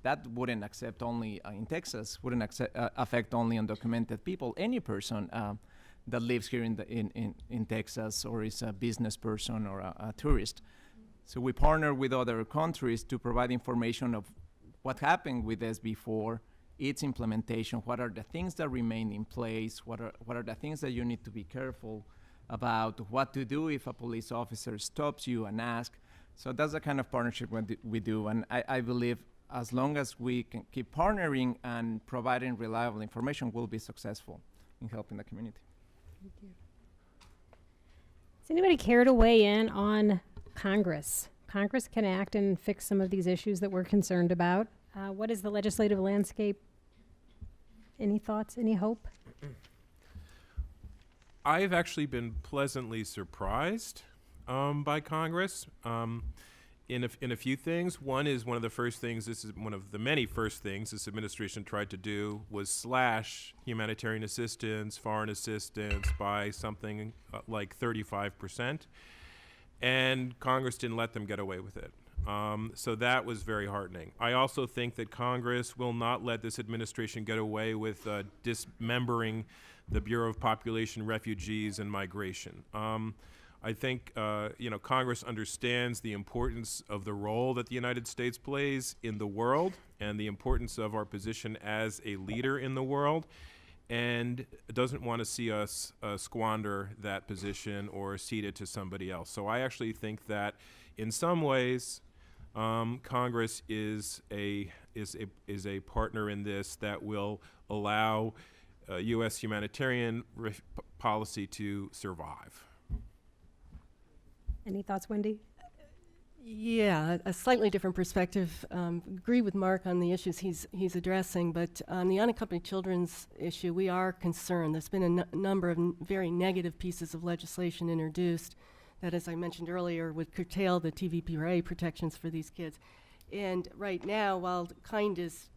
Speaker 2: That wouldn't accept only in Texas, wouldn't affect only undocumented people. Any person that lives here in Texas or is a business person or a tourist. So we partner with other countries to provide information of what happened with SB4, its implementation, what are the things that remain in place, what are the things that you need to be careful about, what to do if a police officer stops you and asks. So that's the kind of partnership we do. And I believe as long as we can keep partnering and providing reliable information, we'll be successful in helping the community.
Speaker 1: Thank you. Does anybody care to weigh in on Congress? Congress can act and fix some of these issues that we're concerned about. What is the legislative landscape? Any thoughts, any hope?
Speaker 3: I've actually been pleasantly surprised by Congress in a few things. One is one of the first things, this is one of the many first things this administration tried to do was slash humanitarian assistance, foreign assistance by something like 35%. And Congress didn't let them get away with it. So that was very heartening. I also think that Congress will not let this administration get away with dismembering the Bureau of Population, Refugees, and Migration. I think Congress understands the importance of the role that the United States plays in the world and the importance of our position as a leader in the world, and doesn't want to see us squander that position or cede it to somebody else. So I actually think that in some ways, Congress is a partner in this that will allow U.S. humanitarian policy to survive.
Speaker 1: Any thoughts, Wendy?
Speaker 4: Yeah, a slightly different perspective. Agree with Mark on the issues he's addressing, but on the unaccompanied children's issue, we are concerned. There's been a number of very negative pieces of legislation introduced that, as I mentioned earlier, would curtail the TVPRA protections for these kids. And right now, while KIND is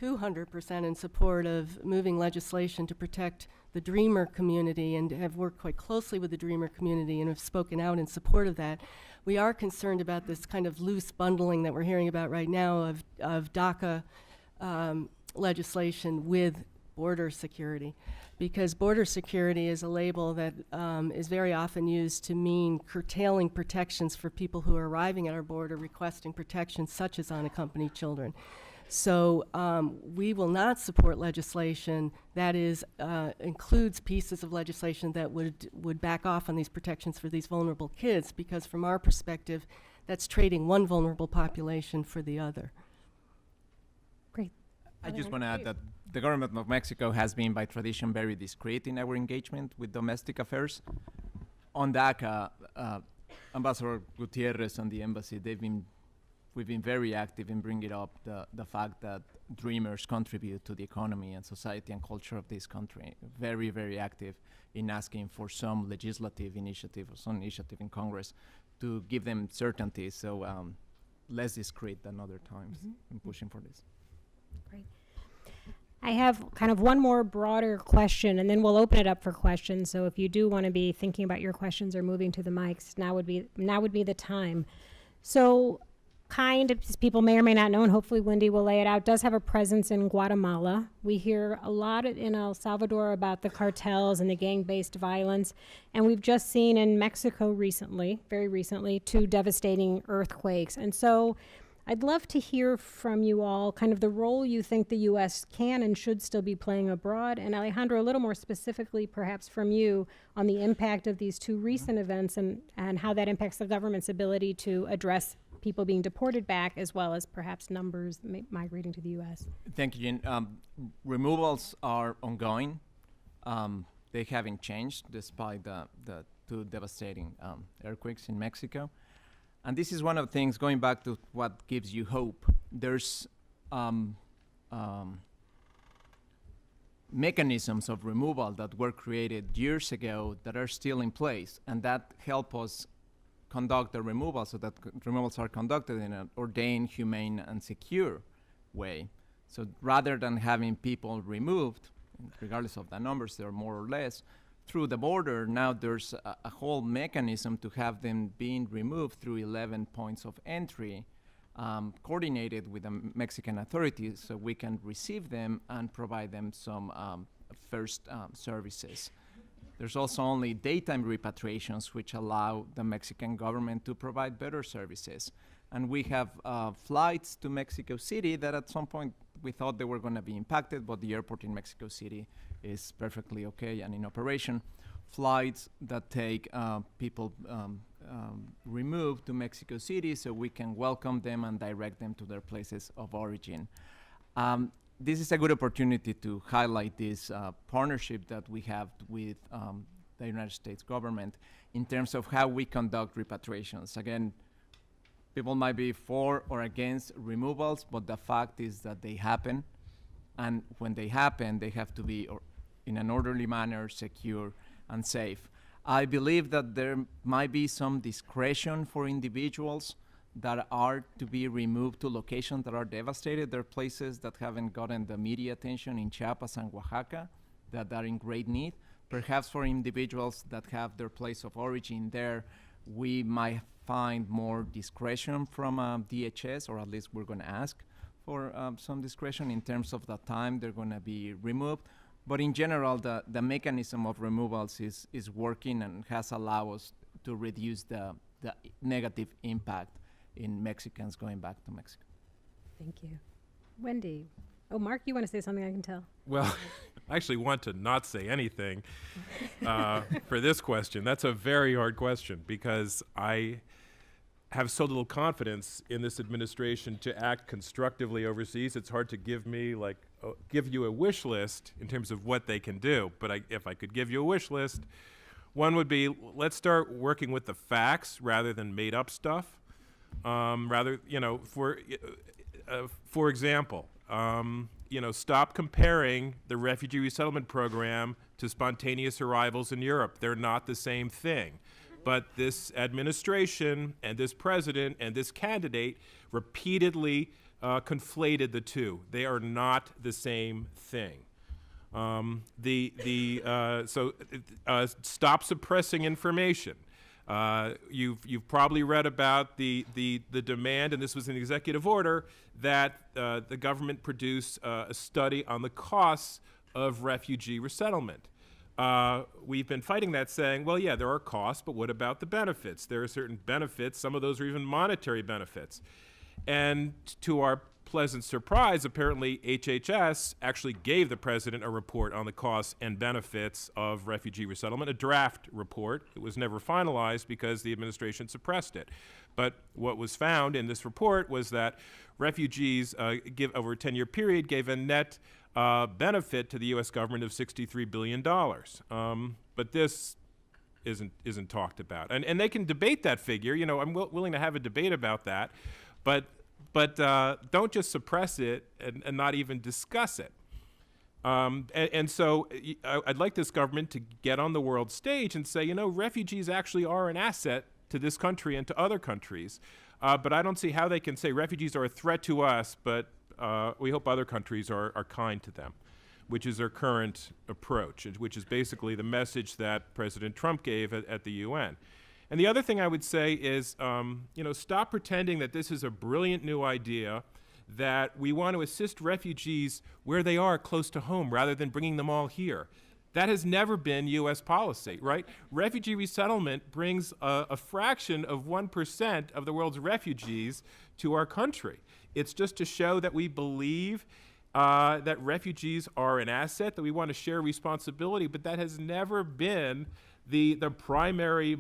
Speaker 4: 200% in support of moving legislation to protect the Dreamer community and have worked quite closely with the Dreamer community and have spoken out in support of that, we are concerned about this kind of loose bundling that we're hearing about right now of DACA legislation with border security. Because border security is a label that is very often used to mean curtailing protections for people who are arriving at our border requesting protections such as unaccompanied children. So we will not support legislation that includes pieces of legislation that would back off on these protections for these vulnerable kids, because from our perspective, that's trading one vulnerable population for the other.
Speaker 1: Great.
Speaker 2: I just want to add that the government of Mexico has been, by tradition, very discreet in our engagement with domestic affairs. On DACA, Ambassador Gutierrez and the embassy, we've been very active in bringing up the fact that dreamers contribute to the economy and society and culture of this country. Very, very active in asking for some legislative initiative or some initiative in Congress to give them certainty. So less discreet than other times in pushing for this.
Speaker 1: Great. I have kind of one more broader question, and then we'll open it up for questions. So if you do want to be thinking about your questions or moving to the mics, now would be the time. So as people may or may not know, and hopefully Wendy will lay it out, does have a presence in Guatemala. We hear a lot in El Salvador about the cartels and the gang-based violence, and we've just seen in Mexico very recently, 2 devastating earthquakes. And so I'd love to hear from you all kind of the role you think the U.S. can and should still be playing abroad. And Alejandro, a little more specifically perhaps from you on the impact of these 2 recent events and how that impacts the government's ability to address people being deported back, as well as perhaps numbers migrating to the U.S.
Speaker 2: Thank you, Jeanne. Removals are ongoing. They haven't changed despite the 2 devastating earthquakes in Mexico. And this is one of the things, going back to what gives you hope. There's mechanisms of removal that were created years ago that are still in place, and that help us conduct the removal so that removals are conducted in an ordained, humane, and secure way. So rather than having people removed, regardless of the numbers, they're more or less, through the border, now there's a whole mechanism to have them being removed through 11 points of entry, coordinated with the Mexican authorities so we can receive them and provide them some first services. There's also only daytime repatriations, which allow the Mexican government to provide better services. And we have flights to Mexico City that at some point we thought they were going to be impacted, but the airport in Mexico City is perfectly okay and in operation. Flights that take people removed to Mexico City so we can welcome them and direct them to their places of origin. This is a good opportunity to highlight this partnership that we have with the United States government in terms of how we conduct repatriations. Again, people might be for or against removals, but the fact is that they happen. And when they happen, they have to be in an orderly manner, secure, and safe. I believe that there might be some discretion for individuals that are to be removed to locations that are devastated. There are places that haven't gotten the media attention in Chiapas and Oaxaca that are in great need. Perhaps for individuals that have their place of origin there, we might find more discretion from DHS, or at least we're going to ask for some discretion in terms of the time they're going to be removed. But in general, the mechanism of removals is working and has allowed us to reduce the negative impact in Mexicans going back to Mexico.
Speaker 1: Thank you. Wendy. Oh, Mark, you want to say something, I can tell.
Speaker 3: Well, I actually want to not say anything for this question. That's a very hard question because I have so little confidence in this administration to act constructively overseas. It's hard to give you a wish list in terms of what they can do. But if I could give you a wish list, one would be, let's start working with the facts rather than made up stuff. For example, stop comparing the refugee resettlement program to spontaneous arrivals in Europe. They're not the same thing. But this administration and this president and this candidate repeatedly conflated the two. They are not the same thing. Stop suppressing information. You've probably read about the demand, and this was an executive order, that the government produce a study on the costs of refugee resettlement. We've been fighting that, saying, well, yeah, there are costs, but what about the benefits? There are certain benefits. Some of those are even monetary benefits. And to our pleasant surprise, apparently HHS actually gave the president a report on the costs and benefits of refugee resettlement, a draft report. It was never finalized because the administration suppressed it. But what was found in this report was that refugees give over a 10-year period gave a net benefit to the U.S. government of $63 billion. But this isn't talked about. And they can debate that figure. You know, I'm willing to have a debate about that. But don't just suppress it and not even discuss it. And so I'd like this government to get on the world stage and say, you know, refugees actually are an asset to this country and to other countries. But I don't see how they can say refugees are a threat to us, but we hope other countries are kind to them, which is their current approach, which is basically the message that President Trump gave at the UN. And the other thing I would say is, you know, stop pretending that this is a brilliant new idea, that we want to assist refugees where they are close to home rather than bringing them all here. That has never been U.S. policy, right? Refugee resettlement brings a fraction of 1% of the world's refugees to our country. It's just to show that we believe that refugees are an asset, that we want to share responsibility, but that has never been the primary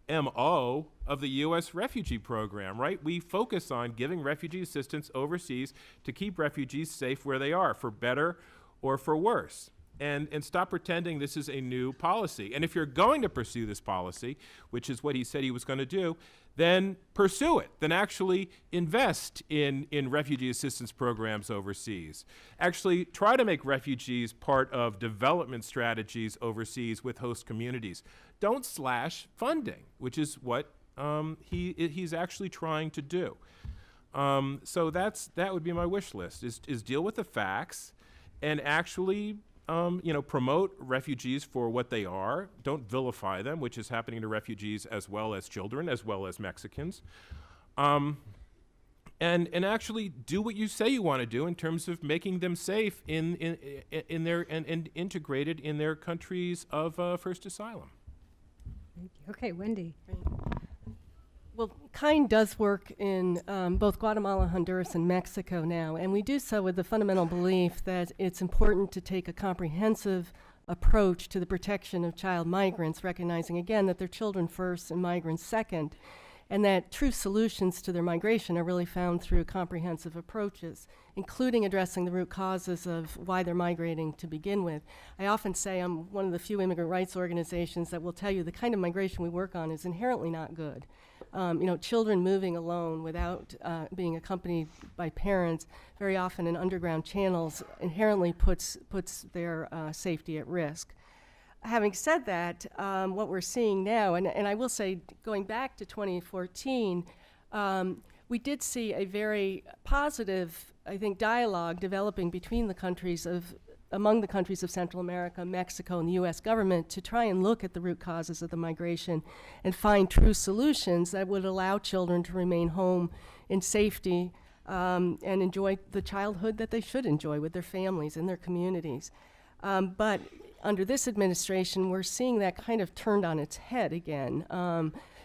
Speaker 3: MO of the U.S. refugee program, right? We focus on giving refugee assistance overseas to keep refugees safe where they are, for better or for worse. And stop pretending this is a new policy. And if you're going to pursue this policy, which is what he said he was going to do, then pursue it. Then actually invest in refugee assistance programs overseas. Actually try to make refugees part of development strategies overseas with host communities. Don't slash funding, which is what he's actually trying to do. So that would be my wish list, is deal with the facts and actually you know, promote refugees for what they are. Don't vilify them, which is happening to refugees as well as children, as well as Mexicans. And actually do what you say you want to do in terms of making them safe in their and integrated in their countries of first asylum.
Speaker 1: Thank you. Okay, Wendy.
Speaker 4: Well, KIND does work in both Guatemala, Honduras, and Mexico now, and we do so with the fundamental belief that it's important to take a comprehensive approach to the protection of child migrants, recognizing again that they're children first and migrants second, and that true solutions to their migration are really found through comprehensive approaches, including addressing the root causes of why they're migrating to begin with. I often say I'm one of the few immigrant rights organizations that will tell you the kind of migration we work on is inherently not good. You know, children moving alone without being accompanied by parents, very often in underground channels, inherently puts their safety at risk. Having said that, what we're seeing now, and I will say, going back to 2014, we did see a very positive, I think, dialogue developing between the countries among the countries of Central America, Mexico, and the U.S. government to try and look at the root causes of the migration and find true solutions that would allow children to remain home in safety and enjoy the childhood that they should enjoy with their families and their communities. But under this administration, we're seeing that kind of turned on its head again.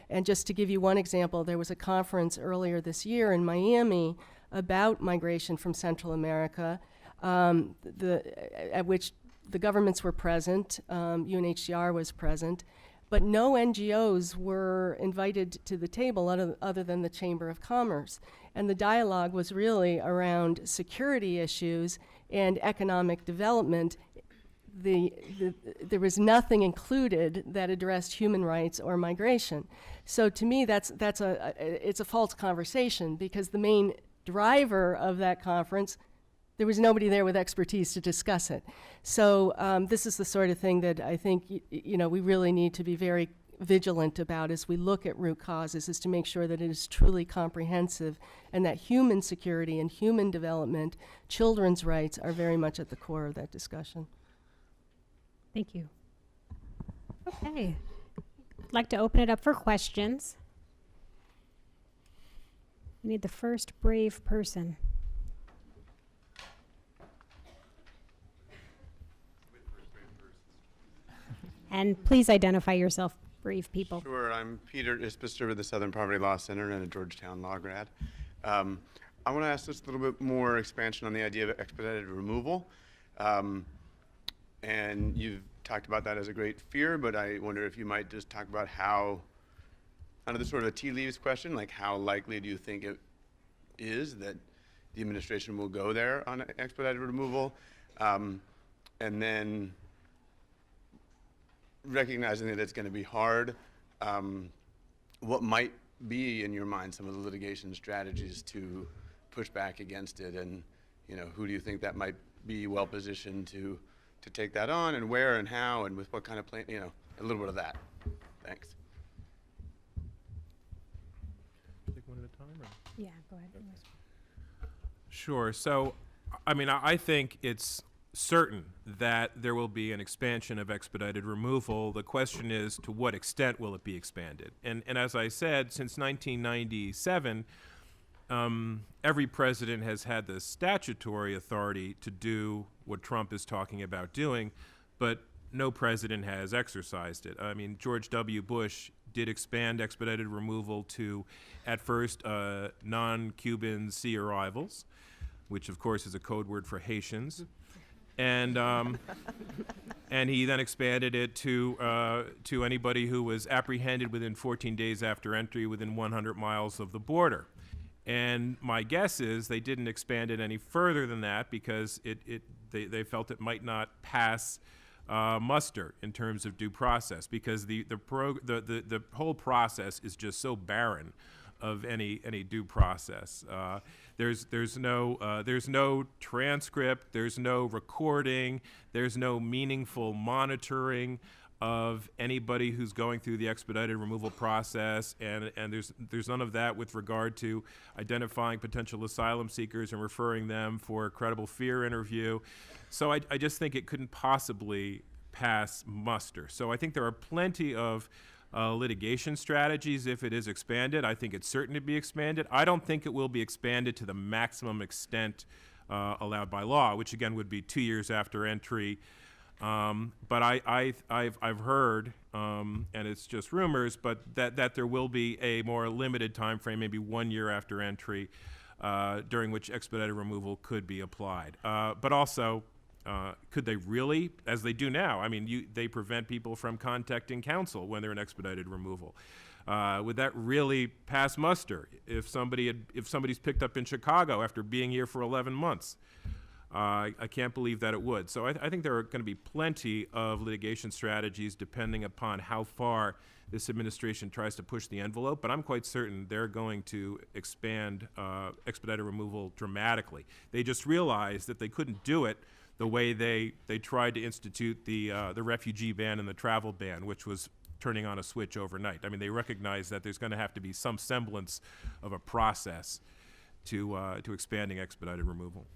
Speaker 4: And just to give you one example, there was a conference earlier this year in Miami about migration from Central America, at which the governments were present, UNHCR was present, but no NGOs were invited to the table other than the Chamber of Commerce. And the dialogue was really around security issues and economic development. There was nothing included that addressed human rights or migration. So to me, it's a false conversation, because the main driver of that conference, there was nobody there with expertise to discuss it. So this is the sort of thing that I think we really need to be very vigilant about as we look at root causes, is to make sure that it is truly comprehensive and that human security and human development, children's rights, are very much at the core of that discussion.
Speaker 1: Thank you. Okay. I'd like to open it up for questions. We need the first brave person. And please identify yourself, brave people.
Speaker 5: Sure, I'm Peter Isbister with the Southern Poverty Law Center and a Georgetown law grad. I want to ask just a little bit more expansion on the idea of expedited removal. And you've talked about that as a great fear, but I wonder if you might just talk about how, kind of the sort of a tea leaves question, like how likely do you think it is that the administration will go there on expedited removal? And then recognizing that it's going to be hard, what might be in your mind some of the litigation strategies to push back against it, and who do you think that might be well positioned to take that on, and where and how and with what kind of plan, a little bit of that. Thanks.
Speaker 3: Take one at a time, or?
Speaker 1: Yeah, go ahead.
Speaker 3: Sure. So, I mean, I think it's certain that there will be an expansion of expedited removal. The question is, to what extent will it be expanded? And as I said, since 1997, every president has had the statutory authority to do what Trump is talking about doing, but no president has exercised it. I mean, George W. Bush did expand expedited removal to, at first, non-Cuban sea arrivals, which of course is a code word for Haitians. And and he then expanded it to anybody who was apprehended within 14 days after entry within 100 miles of the border. And my guess is they didn't expand it any further than that because they felt it might not pass muster in terms of due process, because the whole process is just so barren of any due process. There's no transcript, there's no recording, there's no meaningful monitoring of anybody who's going through the expedited removal process, and there's none of that with regard to identifying potential asylum seekers and referring them for a credible fear interview. So I just think it couldn't possibly pass muster. So I think there are plenty of litigation strategies if it is expanded. I think it's certain to be expanded. I don't think it will be expanded to the maximum extent allowed by law, which again would be 2 years after entry. But I've heard, and it's just rumors, but that there will be a more limited time frame, maybe 1 year after entry, during which expedited removal could be applied. But also, could they really, as they do now? I mean, they prevent people from contacting counsel when they're in expedited removal. Would that really pass muster if somebody's picked up in Chicago after being here for 11 months? I can't believe that it would. So I think there are going to be plenty of litigation strategies depending upon how far this administration tries to push the envelope, but I'm quite certain they're going to expand expedited removal dramatically. They just realized that they couldn't do it the way they tried to institute the refugee ban and the travel ban, which was turning on a switch overnight. I mean, they recognize that there's going to have to be some semblance of a process to expanding expedited removal.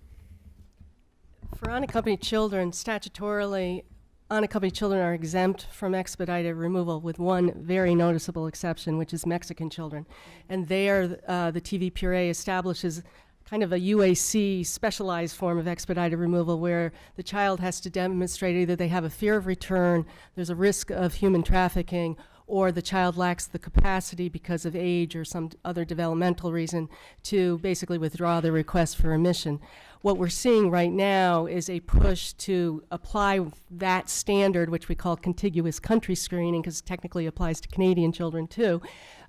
Speaker 4: For unaccompanied children, statutorily, unaccompanied children are exempt from expedited removal with one very noticeable exception, which is Mexican children. And there, the TV Puree establishes kind of a UAC specialized form of expedited removal where the child has to demonstrate either they have a fear of return, there's a risk of human trafficking, or the child lacks the capacity because of age or some other developmental reason to basically withdraw the request for admission. What we're seeing right now is a push to apply that standard, which we call contiguous country screening, because it technically applies to Canadian children too,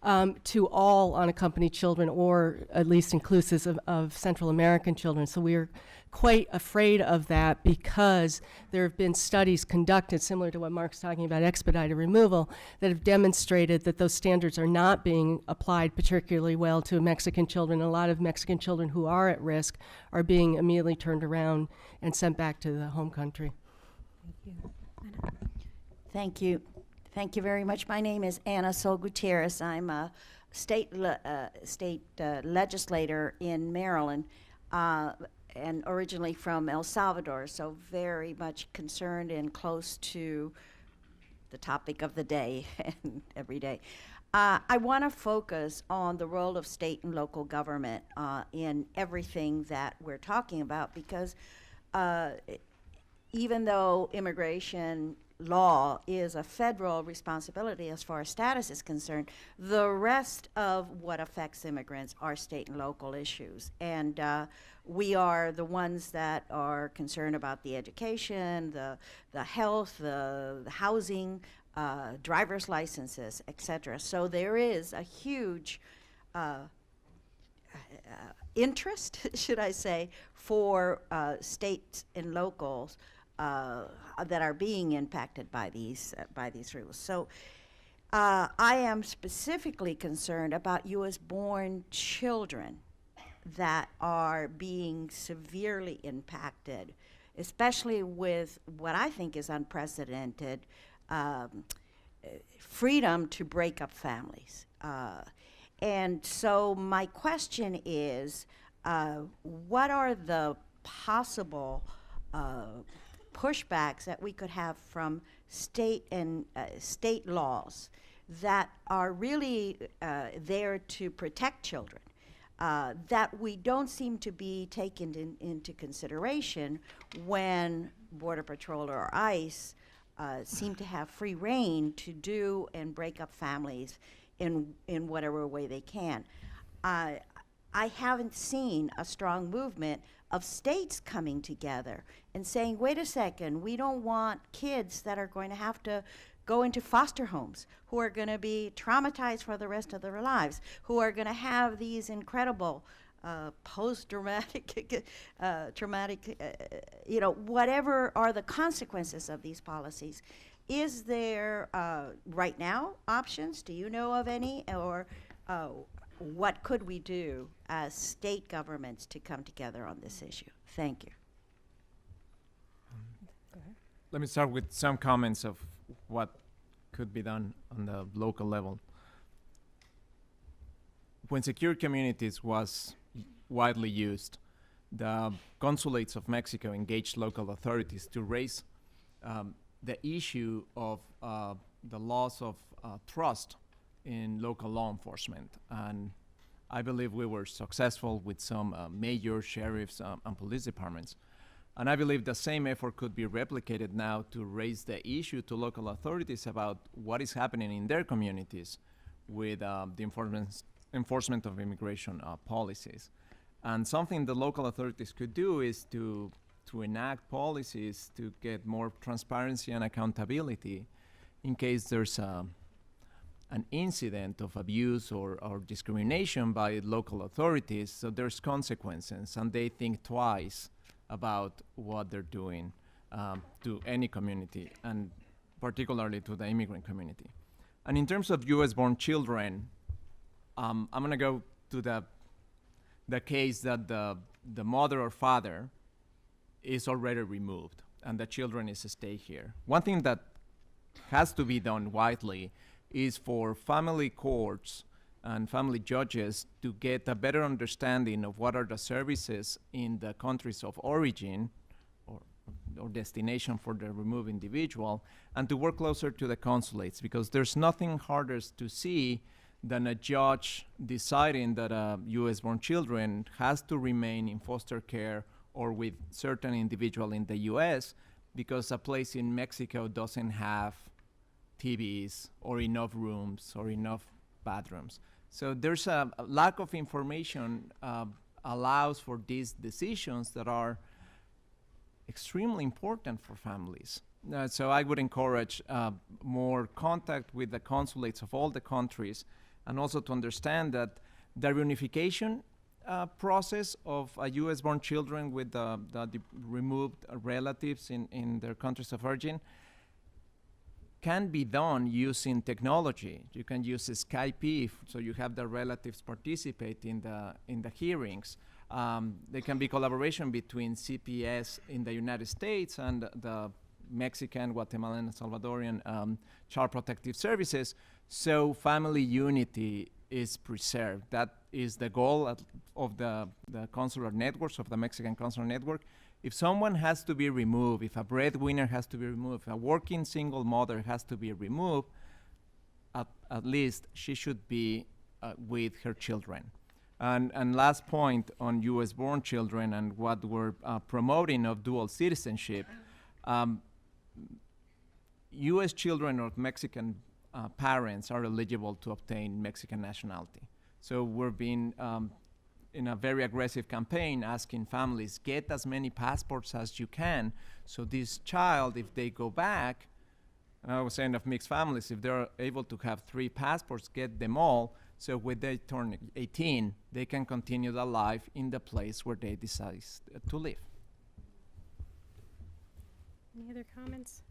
Speaker 4: to all unaccompanied children, or at least inclusive of Central American children. So we are quite afraid of that because there have been studies conducted, similar to what Mark's talking about, expedited removal, that have demonstrated that those standards are not being applied particularly well to Mexican children. A lot of Mexican children who are at risk are being immediately turned around and sent back to the home country.
Speaker 1: Thank you.
Speaker 6: Thank you. Thank you very much. My name is Ana Sol Gutierrez. I'm a state legislator in Maryland, and originally from El Salvador, so very much concerned and close to the topic of the day and every day. I want to focus on the role of state and local government in everything that we're talking about, because even though immigration law is a federal responsibility as far as status is concerned. The rest of what affects immigrants are state and local issues. And we are the ones that are concerned about the education, the health, the housing, driver's licenses, etc. So there is a huge interest, should I say, for states and locals that are being impacted by these rules. So I am specifically concerned about U.S.-born children that are being severely impacted, especially with what I think is unprecedented freedom to break up families. And so my question is, what are the possible pushbacks that we could have from state and state laws that are really there to protect children, that we don't seem to be taken into consideration when Border Patrol or ICE seem to have free reign to do and break up families in whatever way they can. I haven't seen a strong movement of states coming together and saying, wait a second, we don't want kids that are going to have to go into foster homes, who are going to be traumatized for the rest of their lives, who are going to have these incredible post-traumatic, whatever are the consequences of these policies. Is there, right now, options? Do you know of any? Or what could we do as state governments to come together on this issue? Thank you.
Speaker 2: Let me start with some comments of what could be done on the local level. When secure communities was widely used, the consulates of Mexico engaged local authorities to raise the issue of the loss of trust in local law enforcement. And I believe we were successful with some major sheriffs and police departments. And I believe the same effort could be replicated now to raise the issue to local authorities about what is happening in their communities with the enforcement of immigration policies. And something the local authorities could do is to enact policies to get more transparency and accountability in case there's an incident of abuse or discrimination by local authorities, so there's consequences, and they think twice about what they're doing to any community, and particularly to the immigrant community. And in terms of US-born children, I'm gonna go to the case that the mother or father is already removed and the children is to stay here. One thing that has to be done widely is for family courts and family judges to get a better understanding of what are the services in the countries of origin or destination for the removed individual, and to work closer to the consulates, because there's nothing harder to see than a judge deciding that a US-born children has to remain in foster care or with certain individual in the US because a place in Mexico doesn't have TVs or enough rooms or enough bathrooms. So there's a lack of information allows for these decisions that are extremely important for families. So I would encourage more contact with the consulates of all the countries, and also to understand that the reunification process of US-born children with the removed relatives in their countries of origin can be done using technology. You can use Skype, so you have the relatives participate in the hearings. There can be collaboration between CPS in the United States and the Mexican, Guatemalan, and Salvadorian Child Protective Services, so family unity is preserved. That is the goal of the consular networks, of the Mexican consular network. If someone has to be removed, if a breadwinner has to be removed, if a working single mother has to be removed, at least she should be with her children. And last point on US-born children and what we're promoting of dual citizenship, U.S. children of Mexican parents are eligible to obtain Mexican nationality. So we're being in a very aggressive campaign asking families, get as many passports as you can, so this child, if they go back, I was saying of mixed families, if they're able to have 3 passports, get them all, so when they turn 18, they can continue their life in the place where they decide to live.
Speaker 1: Any other comments?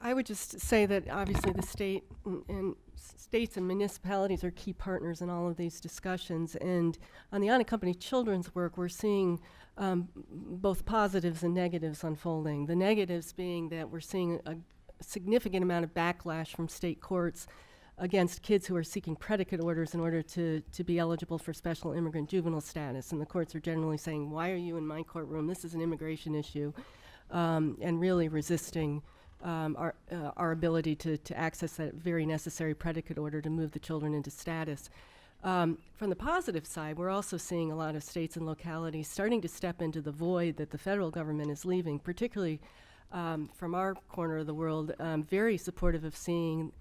Speaker 4: I would just say that obviously the states and municipalities are key partners in all of these discussions. And on the unaccompanied children's work, we're seeing both positives and negatives unfolding. The negatives being that we're seeing a significant amount of backlash from state courts against kids who are seeking predicate orders in order to be eligible for special immigrant juvenile status. And the courts are generally saying, why are you in my courtroom? This is an immigration issue, and really resisting our ability to access that very necessary predicate order to move the children into status. From the positive side, we're also seeing a lot of states and localities starting to step into the void that the federal government is leaving, particularly from our corner of the world, very supportive of seeing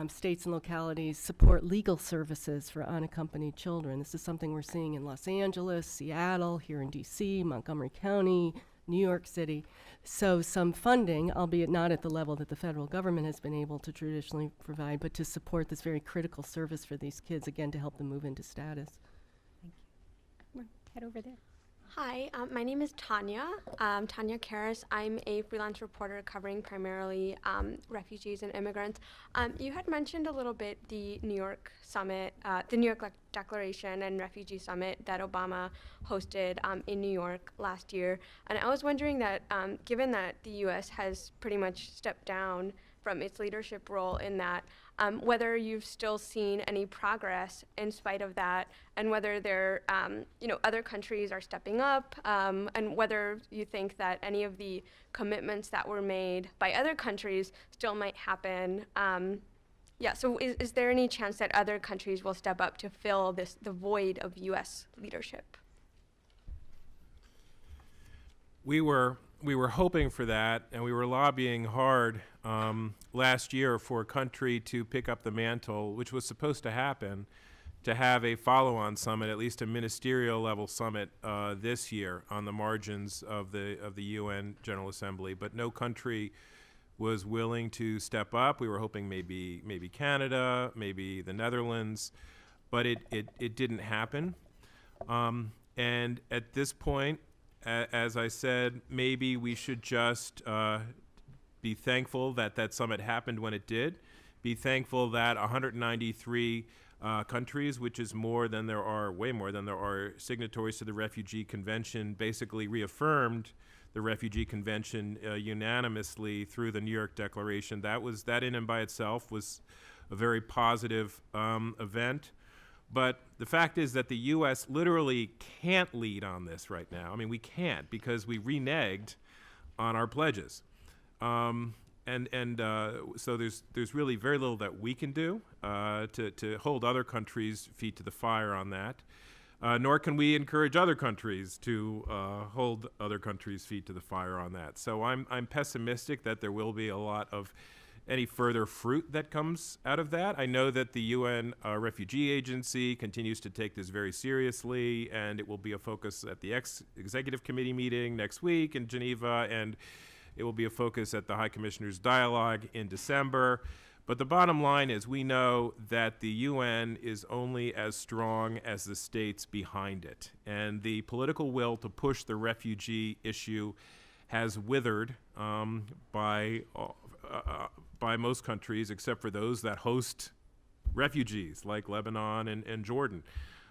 Speaker 4: states and localities support legal services for unaccompanied children. This is something we're seeing in Los Angeles, Seattle, here in DC, Montgomery County, New York City. So some funding, albeit not at the level that the federal government has been able to traditionally provide, but to support this very critical service for these kids, again, to help them move into status.
Speaker 1: Thank you. Come on, head over there.
Speaker 7: Hi, my name is Tanya, Tanya Karras. I'm a freelance reporter covering primarily refugees and immigrants. You had mentioned a little bit the New York summit, the New York Declaration and Refugee Summit that Obama hosted in New York last year. And I was wondering that given that the U.S. has pretty much stepped down from its leadership role in that, whether you've still seen any progress in spite of that, and whether there, other countries are stepping up, and whether you think that any of the commitments that were made by other countries still might happen. So is there any chance that other countries will step up to fill the void of U.S. leadership?
Speaker 3: We were hoping for that, and we were lobbying hard last year for a country to pick up the mantle, which was supposed to happen, to have a follow-on summit, at least a ministerial level summit this year on the margins of the UN General Assembly. But no country was willing to step up. We were hoping maybe Canada, maybe the Netherlands, but it didn't happen. And at this point, as I said, maybe we should just be thankful that that summit happened when it did. Be thankful that 193 countries, which is more than there are, way more than there are signatories to the Refugee Convention, basically reaffirmed the Refugee Convention unanimously through the New York Declaration. That in and by itself was a very positive event. But the fact is that the U.S. literally can't lead on this right now. I mean, we can't because we reneged on our pledges. So there's really very little that we can do to hold other countries' feet to the fire on that. Nor can we encourage other countries to hold other countries' feet to the fire on that. So I'm pessimistic that there will be a lot of any further fruit that comes out of that. I know that the UN Refugee Agency continues to take this very seriously, and it will be a focus at the Executive Committee meeting next week in Geneva, and it will be a focus at the High Commissioner's Dialogue in December. But the bottom line is we know that the UN is only as strong as the states behind it, and the political will to push the refugee issue has withered by most countries except for those that host refugees like Lebanon and Jordan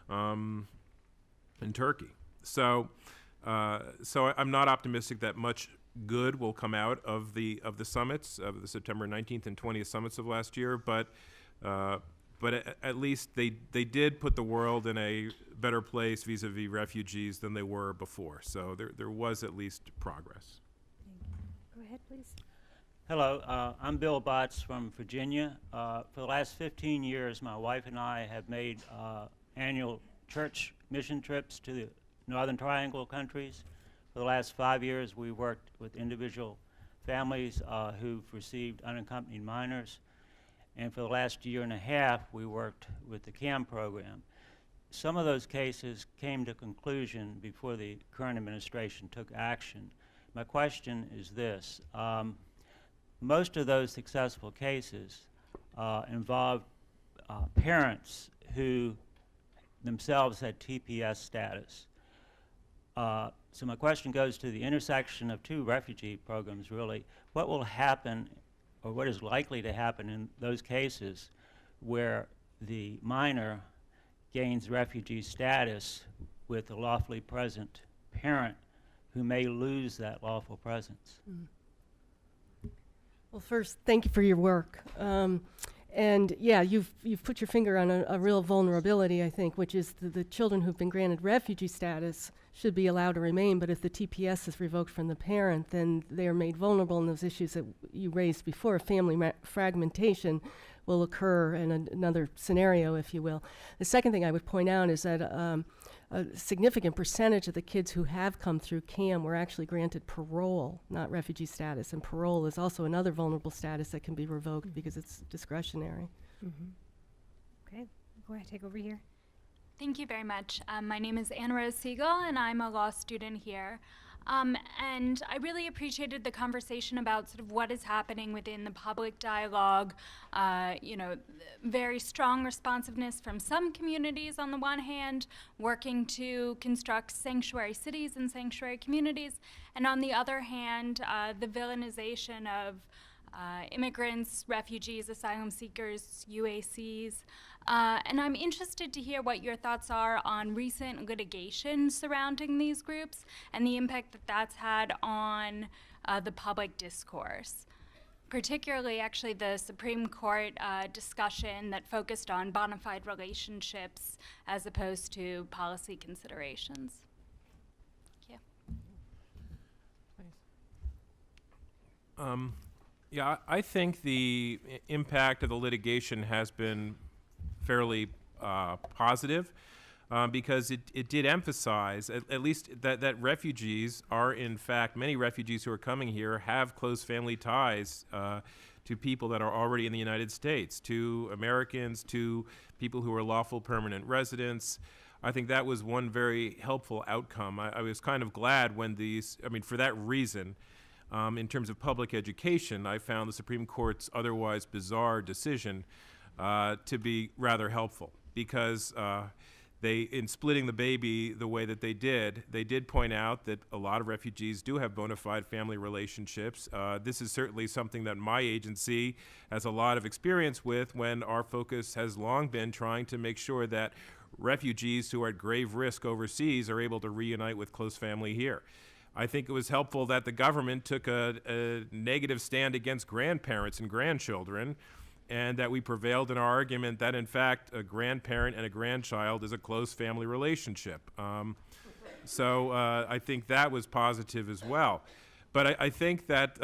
Speaker 3: and Turkey. So I'm not optimistic that much good will come out of the summits, of the September 19th and 20th summits of last year, but at least they did put the world in a better place vis-a-vis refugees than they were before. So there was at least progress.
Speaker 1: Go ahead, please.
Speaker 8: Hello, I'm Bill Botts from Virginia. For the last 15 years, my wife and I have made annual church mission trips to the Northern Triangle countries. For the last 5 years, we worked with individual families who've received unaccompanied minors. And for the last year and a half, we worked with the CAM program. Some of those cases came to conclusion before the current administration took action. My question is this. Most of those successful cases involved parents who themselves had TPS status. So my question goes to the intersection of two refugee programs, really. What will happen, or what is likely to happen in those cases where the minor gains refugee status with a lawfully present parent who may lose that lawful presence?
Speaker 4: Well, first, thank you for your work. And yeah, you've put your finger on a real vulnerability, I think, which is the children who've been granted refugee status should be allowed to remain, but if the TPS is revoked from the parent, then they are made vulnerable in those issues that you raised before. Family fragmentation will occur in another scenario, if you will. The second thing I would point out is that a significant percentage of the kids who have come through CAM were actually granted parole, not refugee status, and parole is also another vulnerable status that can be revoked because it's discretionary.
Speaker 1: Okay, go ahead, take over here.
Speaker 9: Thank you very much. My name is Anna Rose Siegel, and I'm a law student here. And I really appreciated the conversation about sort of what is happening within the public dialogue, very strong responsiveness from some communities on the one hand, working to construct sanctuary cities and sanctuary communities, and on the other hand, the villainization of immigrants, refugees, asylum seekers, UACs. And I'm interested to hear what your thoughts are on recent litigation surrounding these groups and the impact that that's had on the public discourse. Particularly, actually, the Supreme Court discussion that focused on bona fide relationships as opposed to policy considerations. Thank you.
Speaker 3: Yeah, I think the impact of the litigation has been fairly positive because it did emphasize, at least that refugees are, in fact, many refugees who are coming here have close family ties to people that are already in the United States, to Americans, to people who are lawful permanent residents. I think that was one very helpful outcome. I was kind of glad when for that reason, in terms of public education, I found the Supreme Court's otherwise bizarre decision to be rather helpful because in splitting the baby the way that they did point out that a lot of refugees do have bona fide family relationships. This is certainly something that my agency has a lot of experience with when our focus has long been trying to make sure that refugees who are at grave risk overseas are able to reunite with close family here. I think it was helpful that the government took a negative stand against grandparents and grandchildren, and that we prevailed in our argument that, in fact, a grandparent and a grandchild is a close family relationship. So I think that was positive as well. But I think that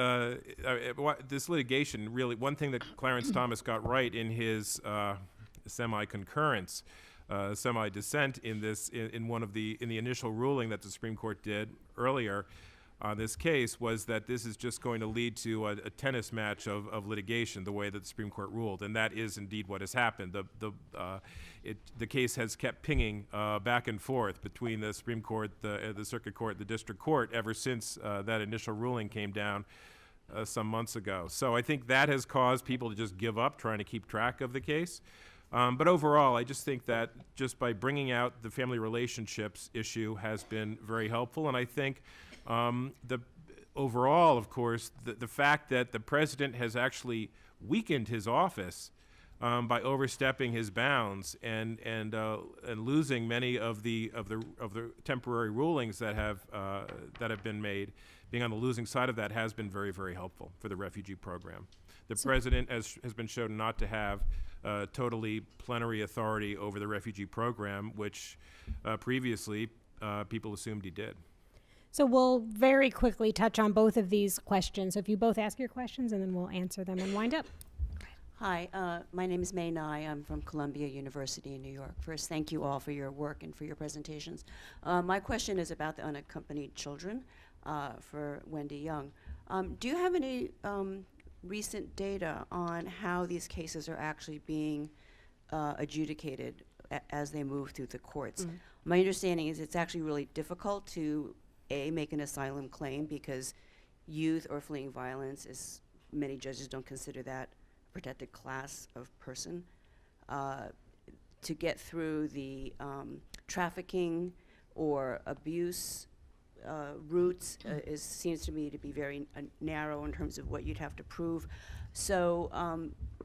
Speaker 3: this litigation really, one thing that Clarence Thomas got right in his semi-concurrence, semi-dissent in the initial ruling that the Supreme Court did earlier on this case was that this is just going to lead to a tennis match of litigation, the way that the Supreme Court ruled, and that is indeed what has happened. The case has kept pinging back and forth between the Supreme Court, the Circuit Court, the District Court ever since that initial ruling came down some months ago. So I think that has caused people to just give up trying to keep track of the case. But overall, I just think that just by bringing out the family relationships issue has been very helpful. And I think overall, of course, the fact that the president has actually weakened his office by overstepping his bounds and losing many of the temporary rulings that have been made, being on the losing side of that has been very, very helpful for the refugee program. The president has been shown not to have totally plenary authority over the refugee program, which previously people assumed he did.
Speaker 1: So we'll very quickly touch on both of these questions. So if you both ask your questions, and then we'll answer them and wind up.
Speaker 10: Hi, my name is May Nye. I'm from Columbia University in New York. First, thank you all for your work and for your presentations. My question is about the unaccompanied children. for Wendy Young. Do you have any recent data on how these cases are actually being adjudicated as they move through the courts? My understanding is it's actually really difficult to, A, make an asylum claim because youth or fleeing violence is, many judges don't consider that a protected class of person. To get through the trafficking or abuse routes seems to me to be very narrow in terms of what you'd have to prove. So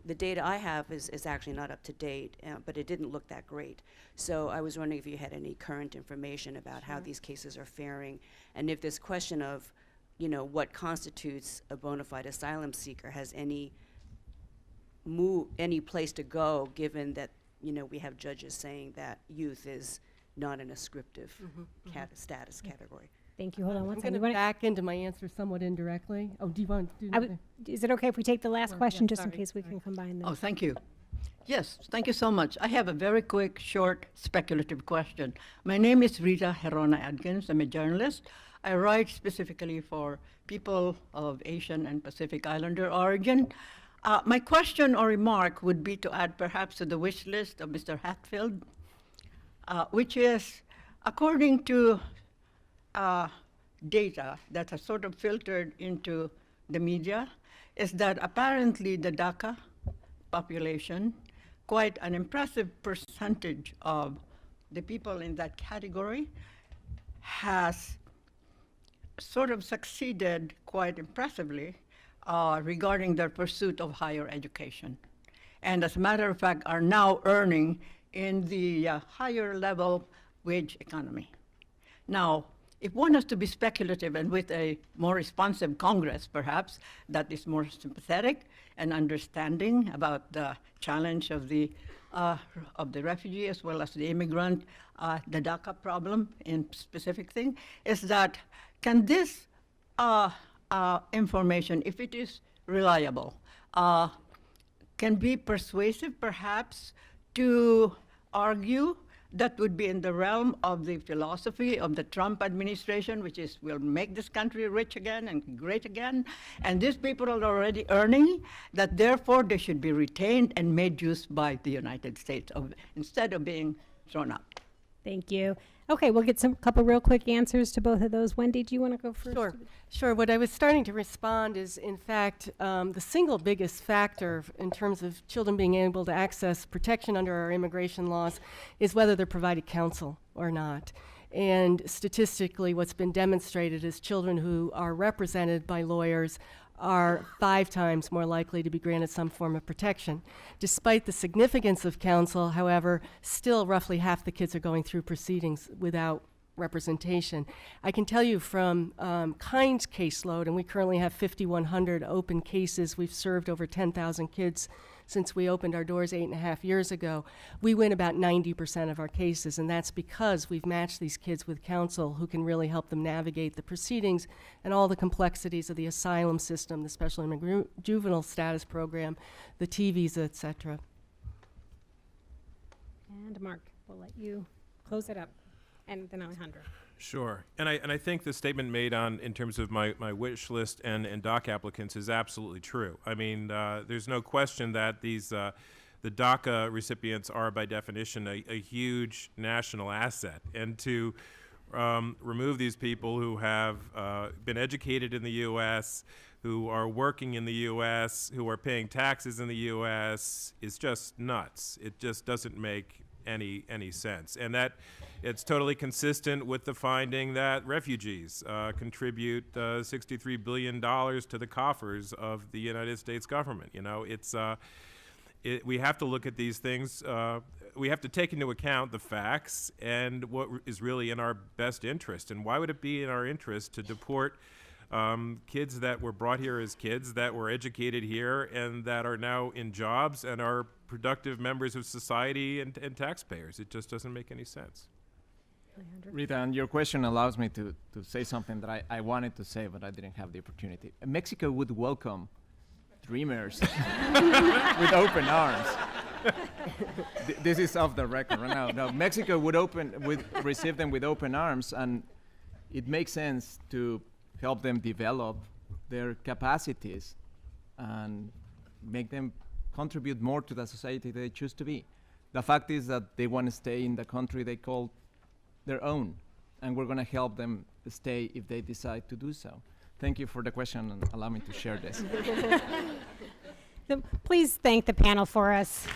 Speaker 10: the data I have is actually not up to date, but it didn't look that great. So I was wondering if you had any current information about how these cases are faring, and if this question of, you know, what constitutes a bona fide asylum seeker has any place to go, given that, you know, we have judges saying that youth is not in a scriptive status category.
Speaker 1: Thank you. Hold on one
Speaker 4: I'm
Speaker 1: second.
Speaker 4: going to back into my answer somewhat indirectly. Oh, do you want to do
Speaker 1: Is it okay if we take the last
Speaker 4: Sure,
Speaker 1: question
Speaker 4: yeah,
Speaker 1: just in
Speaker 4: sorry,
Speaker 1: case we
Speaker 4: sorry.
Speaker 1: can combine them?
Speaker 11: Oh, thank you. Yes, thank you so much. I have a very quick, short, speculative question. My name is Rita Herona Adkins. I'm a journalist. I write specifically for people of Asian and Pacific Islander origin. My question or remark would be to add perhaps to the wish list of Mr. Hatfield, which is, according to data that has sort of filtered into the media, is that apparently the DACA population, quite an impressive percentage of the people in that category, has sort of succeeded quite impressively regarding their pursuit of higher education. And as a matter of fact, are now earning in the higher level wage economy. Now, if one has to be speculative and with a more responsive Congress, perhaps, that is more sympathetic and understanding about the challenge of the refugee as well as the immigrant, the DACA problem in specific thing, is that can this information, if it is reliable, can be persuasive perhaps to argue that would be in the realm of the philosophy of the Trump administration, which is we'll make this country rich again and great again, and these people are already earning, that therefore they should be retained and made use by the United States instead of being thrown out.
Speaker 1: Thank you. Okay, we'll get some couple real quick answers to both of those. Wendy, do you want to go first?
Speaker 4: Sure. What I was starting to respond is, in fact, the single biggest factor in terms of children being able to access protection under our immigration laws is whether they're provided counsel or not. And statistically, what's been demonstrated is children who are represented by lawyers are 5 times more likely to be granted some form of protection. Despite the significance of counsel, however, still roughly half the kids are going through proceedings without representation. I can tell you from Kind's caseload, and we currently have 5,100 open cases. We've served over 10,000 kids since we opened our doors 8.5 years ago. We win about 90% of our cases, and that's because we've matched these kids with counsel who can really help them navigate the proceedings and all the complexities of the asylum system, the special juvenile status program, the T visa, et cetera.
Speaker 1: And Mark, we'll let you close it up. And then Alejandro.
Speaker 3: Sure, and I think the statement made in terms of my wish list and DACA applicants is absolutely true. I mean, there's no question that these the DACA recipients are by definition a huge national asset, and to remove these people who have been educated in the U.S., who are working in the U.S., who are paying taxes in the U.S. is just nuts. It just doesn't make any sense, and that it's totally consistent with the finding that refugees contribute $63 billion to the coffers of the United States government. You know, we have to look at these things. We have to take into account the facts and what is really in our best interest. And why would it be in our interest to deport kids that were brought here as kids, that were educated here, and that are now in jobs and are productive members of society and taxpayers? It just doesn't make any sense.
Speaker 2: Rita, and your question allows me to say something that I wanted to say, but I didn't have the opportunity. Mexico would welcome dreamers with open arms. This is off the record right now. No, Mexico would receive them with open arms, and it makes sense to help them develop their capacities and make them contribute more to the society they choose to be. The fact is that they want to stay in the country they call their own, and we're going to help them stay if they decide to do so. Thank you for the question, and allow me to share this.
Speaker 1: Please thank the panel for us.